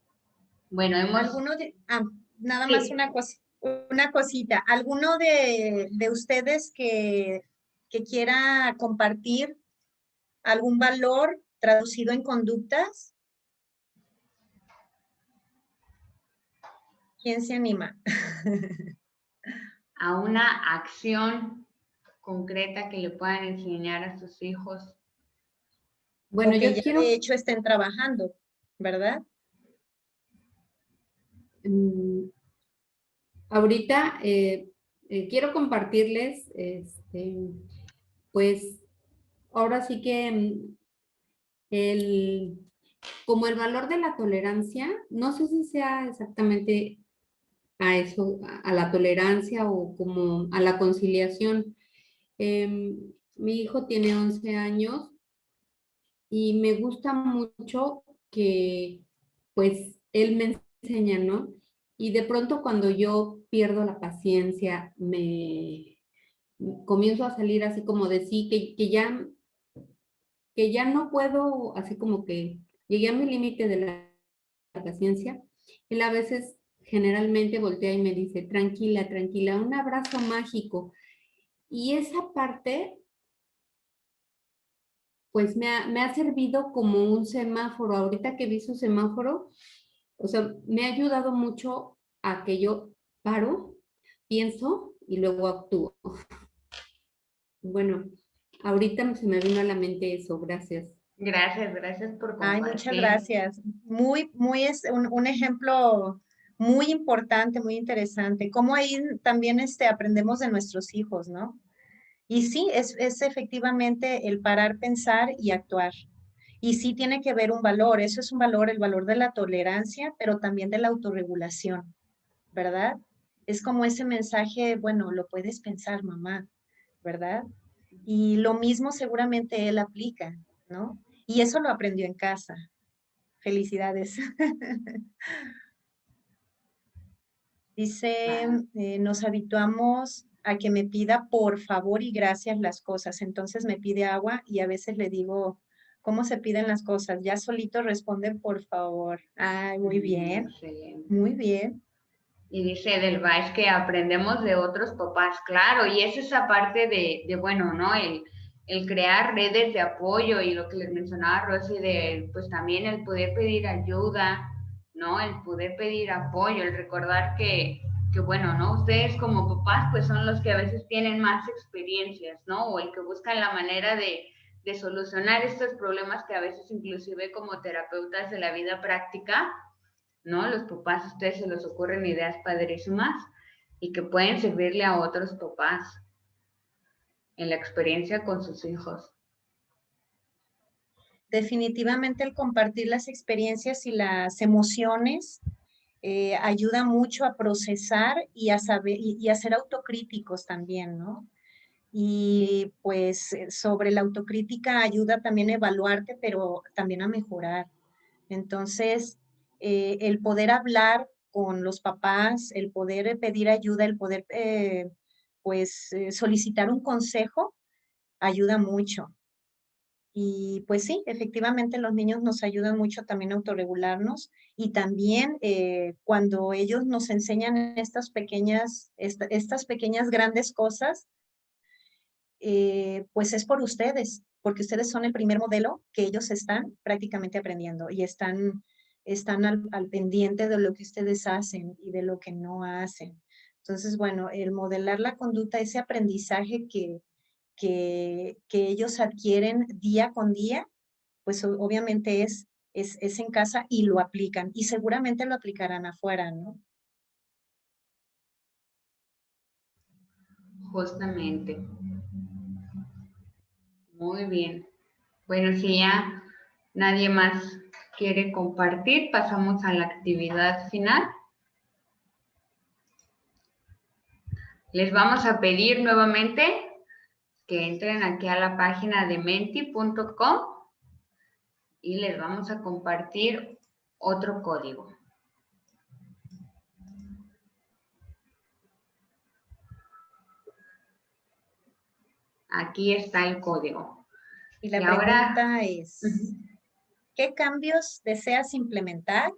bueno, nada Sí. más una cosita. ¿Alguno de ustedes que quiera compartir algún valor traducido en conductas? ¿Quién se anima? A una acción concreta que le puedan enseñar a sus hijos. Bueno, O que yo ya quiero, de hecho estén trabajando, ¿verdad? ahorita quiero compartirles, pues, ahora sí que como el valor de la tolerancia, no sé si sea exactamente a eso, a la tolerancia o como a la conciliación. Mi hijo tiene 11 años y me gusta mucho que, pues, él me enseña, ¿no? Y de pronto cuando yo pierdo la paciencia, me comienzo a salir así como de sí, que ya no puedo, así como que llegué a mi límite de la paciencia. Él a veces generalmente voltea y me dice, tranquila, tranquila, un abrazo mágico. Y esa parte, pues me ha servido como un semáforo. Ahorita que vi su semáforo, o sea, me ha ayudado mucho a que yo paro, pienso y luego actúo. Bueno, ahorita se me vino a la mente eso, gracias. Gracias por Ay, compartir. muchas gracias. Muy es un ejemplo muy importante, muy interesante. Cómo ahí también aprendemos de nuestros hijos, ¿no? Y sí, es efectivamente el parar, pensar y actuar. Y sí tiene que ver un valor, eso es un valor, el valor de la tolerancia, pero también de la autorregulación, ¿verdad? Es como ese mensaje, bueno, lo puedes pensar, mamá, ¿verdad? Y lo mismo seguramente él aplica, ¿no? Y eso lo aprendió en casa. Felicidades. Dice, nos habituamos a que me pida por favor y gracias las cosas. Entonces me pide agua y a veces le digo, ¿cómo se piden las cosas? Ya solito responde por favor. Ay, muy bien, Excelente. muy bien. Y dice Edelweiss que aprendemos de otros papás, claro, y es esa parte de bueno, ¿no? El el crear redes de apoyo y lo que les mencionaba Rosy de, pues también el poder pedir ayuda, ¿no? El poder pedir apoyo, el recordar que bueno, ¿no? Ustedes como papás pues son los que a veces tienen más experiencias, ¿no? O el que buscan la manera de solucionar estos problemas que a veces inclusive como terapeutas de la vida práctica, ¿no? Los papás a ustedes se les ocurren ideas padrísimas y que pueden servirle a otros papás en la experiencia con sus hijos. Definitivamente el compartir las experiencias y las emociones ayuda mucho a procesar y a saber y a ser autocríticos también, ¿no? Y pues sobre la autocrítica ayuda también a evaluarte, pero también a mejorar. Entonces, el poder hablar con los papás, el poder pedir ayuda, el poder solicitar un consejo, ayuda mucho. Y pues sí, efectivamente los niños nos ayudan mucho también a autorregularnos y también cuando ellos nos enseñan estas pequeñas grandes cosas, pues es por ustedes, porque ustedes son el primer modelo que ellos están prácticamente aprendiendo y están al pendiente de lo que ustedes hacen y de lo que no hacen. Entonces, bueno, el modelar la conducta, ese aprendizaje que ellos adquieren día con día, pues obviamente es en casa y lo aplican y seguramente lo aplicarán afuera, ¿no? Justamente. Muy bien. Bueno, si ya nadie más quiere compartir, pasamos a la actividad final. Les vamos a pedir nuevamente que entren aquí a la página de menti.com y les vamos a compartir otro código. Aquí está el código. Y la pregunta es, ¿qué cambios deseas implementar?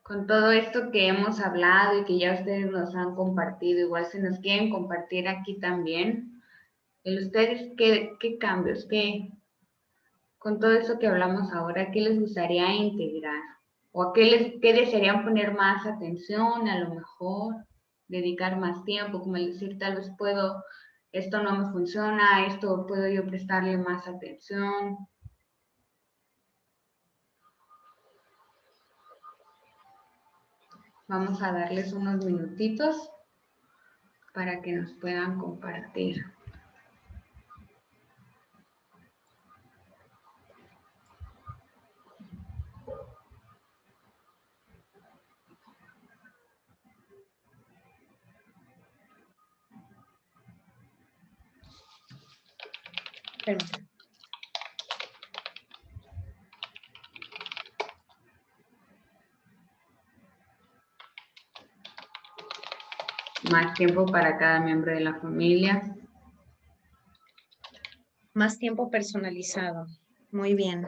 Con todo esto que hemos hablado y que ya ustedes nos han compartido, igual se nos quieren compartir aquí también, ¿ustedes qué cambios, con todo esto que hablamos ahora, qué les gustaría integrar? ¿O a qué desearían poner más atención, a lo mejor, dedicar más tiempo, como el decir, tal vez esto no me funciona, esto puedo yo prestarle más atención? Vamos a darles unos minutitos para que nos puedan compartir. Permítame. Más tiempo para cada miembro de la familia. Más tiempo personalizado. Muy bien.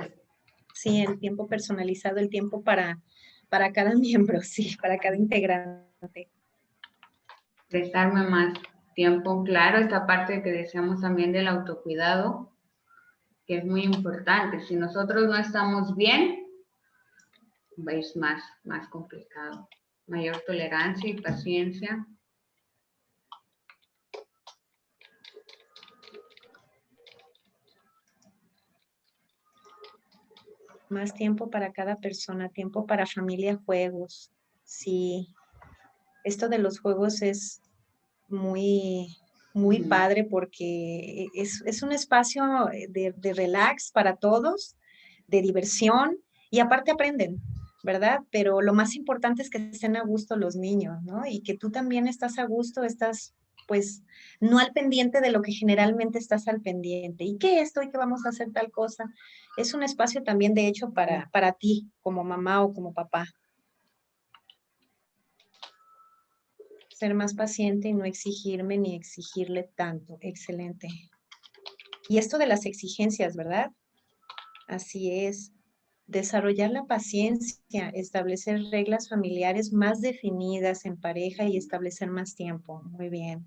Sí, el tiempo personalizado, el tiempo para cada miembro, sí, para cada integrante. Prestarme más tiempo, claro, esta parte que decíamos también del autocuidado, que es muy importante. Si nosotros no estamos bien, es más complicado. Mayor tolerancia y paciencia. Más tiempo para cada persona, tiempo para familia, juegos. Sí, esto de los juegos es muy padre porque es un espacio de relax para todos, de diversión y aparte aprenden, ¿verdad? Pero lo más importante es que estén a gusto los niños, ¿no? Y que tú también estás a gusto, estás pues no al pendiente de lo que generalmente estás al pendiente. ¿Y qué esto? ¿Y qué vamos a hacer tal cosa? Es un espacio también de hecho para ti como mamá o como papá. Ser más paciente y no exigirme ni exigirle tanto. Excelente. Y esto de las exigencias, ¿verdad? Así es. Desarrollar la paciencia, establecer reglas familiares más definidas en pareja y establecer más tiempo. Muy bien.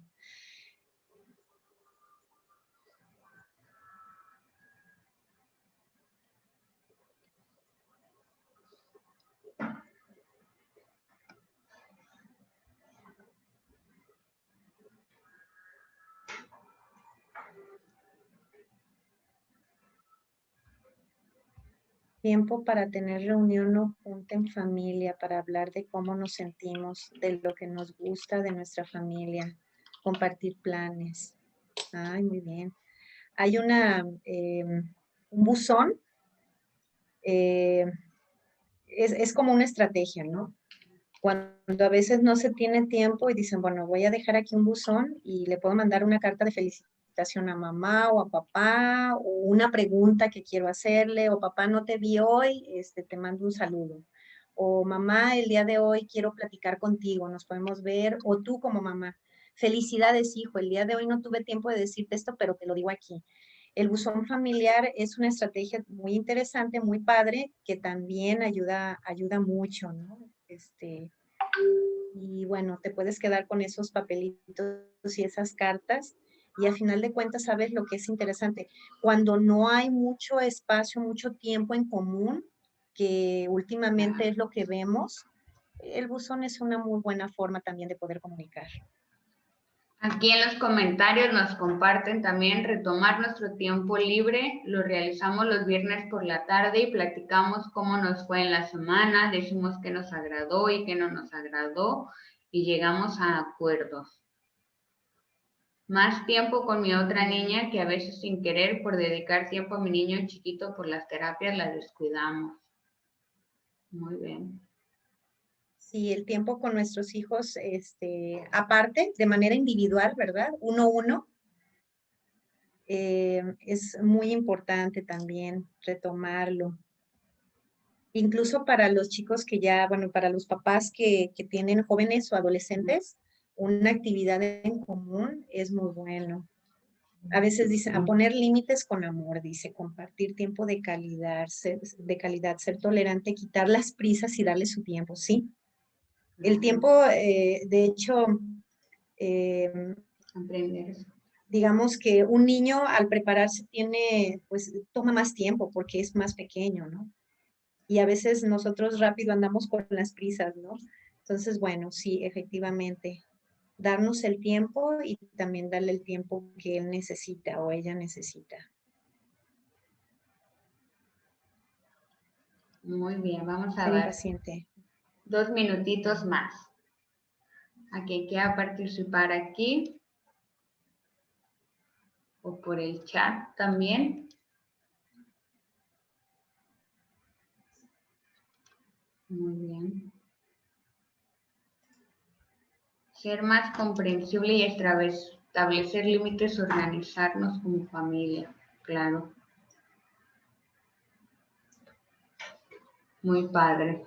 Tiempo para tener reunión o junta en familia, para hablar de cómo nos sentimos, de lo que nos gusta de nuestra familia, compartir planes. Ay, muy bien. Hay un buzón, es como una estrategia, ¿no? Cuando a veces no se tiene tiempo y dicen, bueno, voy a dejar aquí un buzón y le puedo mandar una carta de felicitación a mamá o a papá, o una pregunta que quiero hacerle, o papá, no te vi hoy, te mando un saludo. O mamá, el día de hoy quiero platicar contigo, nos podemos ver, o tú como mamá. Felicidades, hijo, el día de hoy no tuve tiempo de decirte esto, pero te lo digo aquí. El buzón familiar es una estrategia muy interesante, muy padre, que también ayuda mucho, ¿no? Y bueno, te puedes quedar con esos papelitos y esas cartas y a final de cuentas sabes lo que es interesante. Cuando no hay mucho espacio, mucho tiempo en común, que últimamente es lo que vemos, el buzón es una muy buena forma también de poder comunicar. Aquí en los comentarios nos comparten también retomar nuestro tiempo libre. Lo realizamos los viernes por la tarde y platicamos cómo nos fue en la semana, decimos qué nos agradó y qué no nos agradó y llegamos a acuerdos. Más tiempo con mi otra niña que a veces sin querer por dedicar tiempo a mi niño chiquito por las terapias la descuidamos. Muy bien. Sí, el tiempo con nuestros hijos, aparte, de manera individual, ¿verdad? Uno, es muy importante también retomarlo. Incluso para los chicos que ya, bueno, para los papás que tienen jóvenes o adolescentes, una actividad en común es muy bueno. A veces dice, a poner límites con amor, dice, compartir tiempo de calidad, ser tolerante, quitar las prisas y darle su tiempo, ¿sí? El tiempo, de hecho, Aprender eso. digamos que un niño al prepararse pues toma más tiempo porque es más pequeño, ¿no? Y a veces nosotros rápido andamos con las prisas, ¿no? Entonces, bueno, sí, efectivamente, darnos el tiempo y también darle el tiempo que él necesita o ella necesita. Muy bien, vamos a Ser dar impaciente. 2 minutitos más. A quien quiera participar aquí o por el chat también. Muy bien. Ser más comprensible y establecer límites, organizarnos como familia, claro. Muy padre.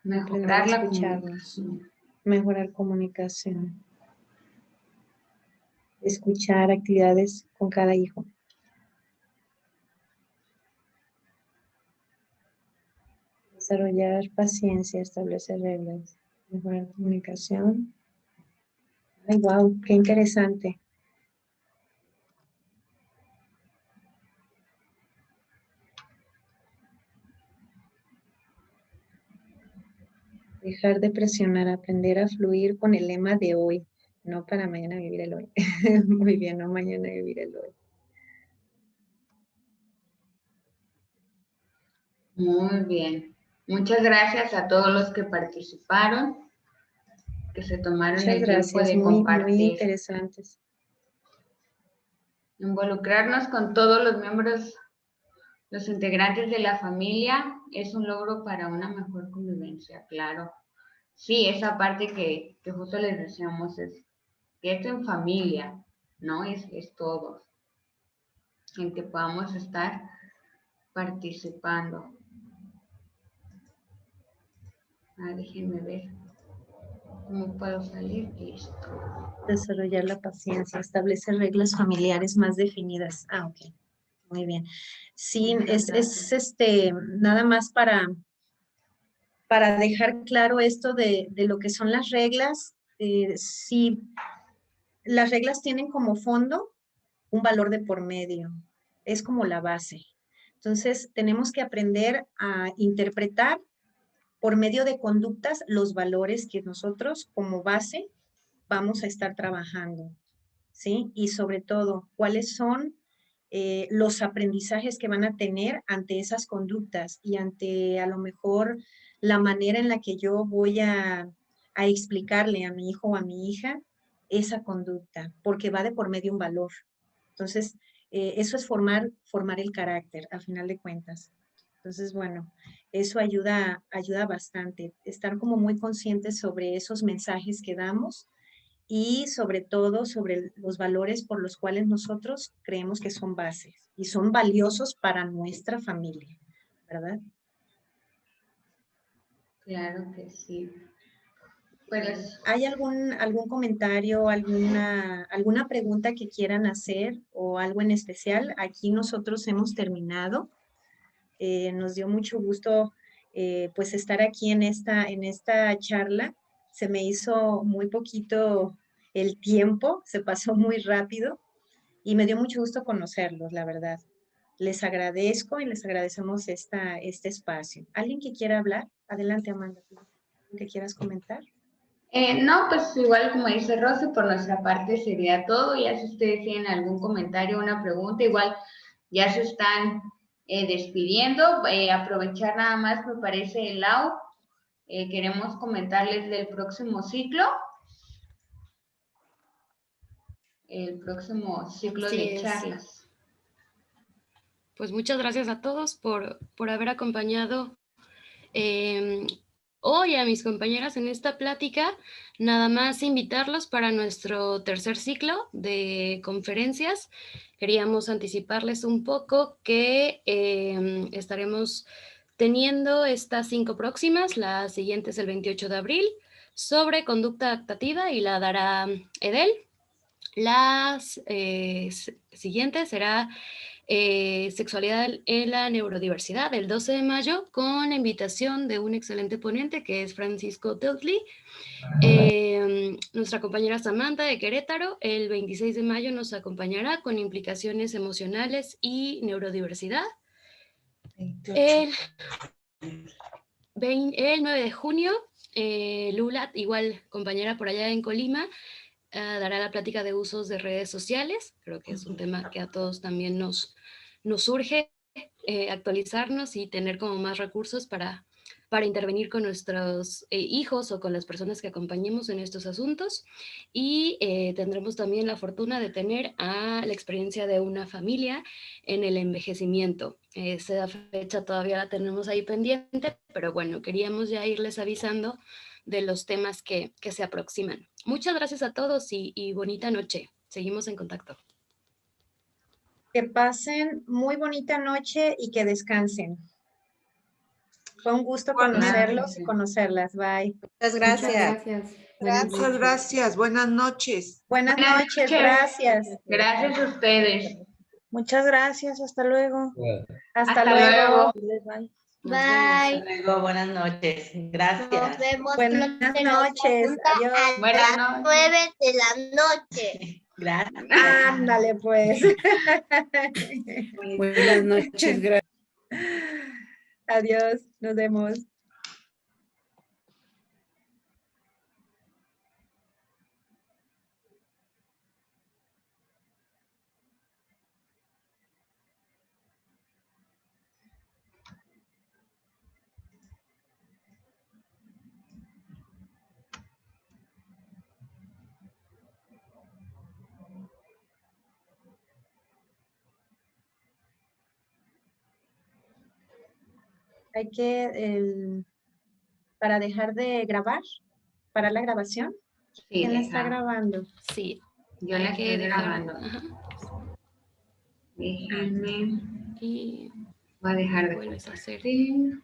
Mejorar la comunicación. Mejorar comunicación. Escuchar actividades con cada hijo. Desarrollar paciencia, establecer reglas. Mejorar comunicación. Ay, wow, qué interesante. Dejar de presionar, aprender a fluir con el lema de hoy. No para mañana vivir el hoy. Muy bien, no mañana vivir el hoy. Muy bien. Muchas gracias a todos los que participaron, que se tomaron Muchas el tiempo gracias, de muy compartir. interesantes. Involucrarnos con todos los miembros, los integrantes de la familia, es un logro para una mejor convivencia, claro. Sí, esa parte que justo les decíamos es que esto en familia, ¿no? Es todos, en que podamos estar participando. Déjenme ver cómo puedo salir. Listo. Desarrollar la paciencia, establece reglas familiares más definidas. Ok, muy bien. Sí, es nada más para dejar claro esto de lo que son las reglas. Sí, las reglas tienen como fondo un valor de por medio, es como la base. Entonces, tenemos que aprender a interpretar por medio de conductas los valores que nosotros como base vamos a estar trabajando, ¿sí? Y sobre todo, cuáles son los aprendizajes que van a tener ante esas conductas y ante a lo mejor la manera en la que yo voy a explicarle a mi hijo o a mi hija esa conducta, porque va de por medio un valor. Entonces, eso es formar el carácter, a final de cuentas. Entonces, bueno, eso ayuda bastante, estar como muy conscientes sobre esos mensajes que damos y sobre todo sobre los valores por los cuales nosotros creemos que son bases y son valiosos para nuestra familia, ¿verdad? Claro que sí. Pues, ¿Hay algún comentario, alguna pregunta que quieran hacer o algo en especial? Aquí nosotros hemos terminado. Nos dio mucho gusto pues estar aquí en esta charla. Se me hizo muy poquito el tiempo, se pasó muy rápido y me dio mucho gusto conocerlos, la verdad. Les agradezco y les agradecemos este espacio. ¿Alguien que quiera hablar? Adelante, Amanda. ¿Que quieras comentar? no, pues igual como dice Rosy, por nuestra parte sería todo. Ya si ustedes tienen algún comentario o una pregunta, igual ya se están despidiendo. Aprovechar nada más, me parece, el Lau. Queremos comentarles del próximo ciclo. El próximo ciclo Así de es. charlas. Pues muchas gracias a todos por haber acompañado hoy a mis compañeras en esta plática. Nada más invitarlos para nuestro tercer ciclo de conferencias. Queríamos anticiparles un poco que estaremos teniendo estas 5 próximas. La siguiente es el 28 de abril sobre conducta adaptativa y la dará Edel. Las siguiente será Sexualidad en la Neurodiversidad, el 12 de mayo, con la invitación de un excelente ponente que es Francisco Teltley. Nuestra compañera Samantha de Querétaro, el 26 de mayo nos acompañará con implicaciones emocionales y neurodiversidad. El 9 de junio, Lula, igual compañera por allá en Colima, dará la plática de usos de redes sociales. Creo que es un tema que a todos también nos surge actualizarnos y tener como más recursos para intervenir con nuestros hijos o con las personas que acompañemos en estos asuntos. Y tendremos también la fortuna de tener la experiencia de una familia en el envejecimiento. Esa fecha todavía la tenemos ahí pendiente, pero bueno, queríamos ya irles avisando de los temas que se aproximan. Muchas gracias a todos y bonita noche. Seguimos en contacto. Que pasen muy bonita noche y que descansen. Fue un gusto conocerlos y conocerlas. Bye. Muchas gracias. Muchas gracias. Buenas noches. Buenas noches. Gracias. Gracias a ustedes. Muchas gracias, hasta luego. Hasta luego. Bye. Hasta luego, buenas noches. Gracias. Nos vemos Buenas noches. Adiós. A las 9 de la noche. Gracias. Ándale, pues. Buenas noches, gracias. Adiós, nos vemos. Hay que, para dejar de grabar, parar la grabación. Sí, ¿Quién está grabando? Sí. Yo la estoy grabando. Ajá. Déjenme. Y Voy a dejar de vuelves a hacer. compartir.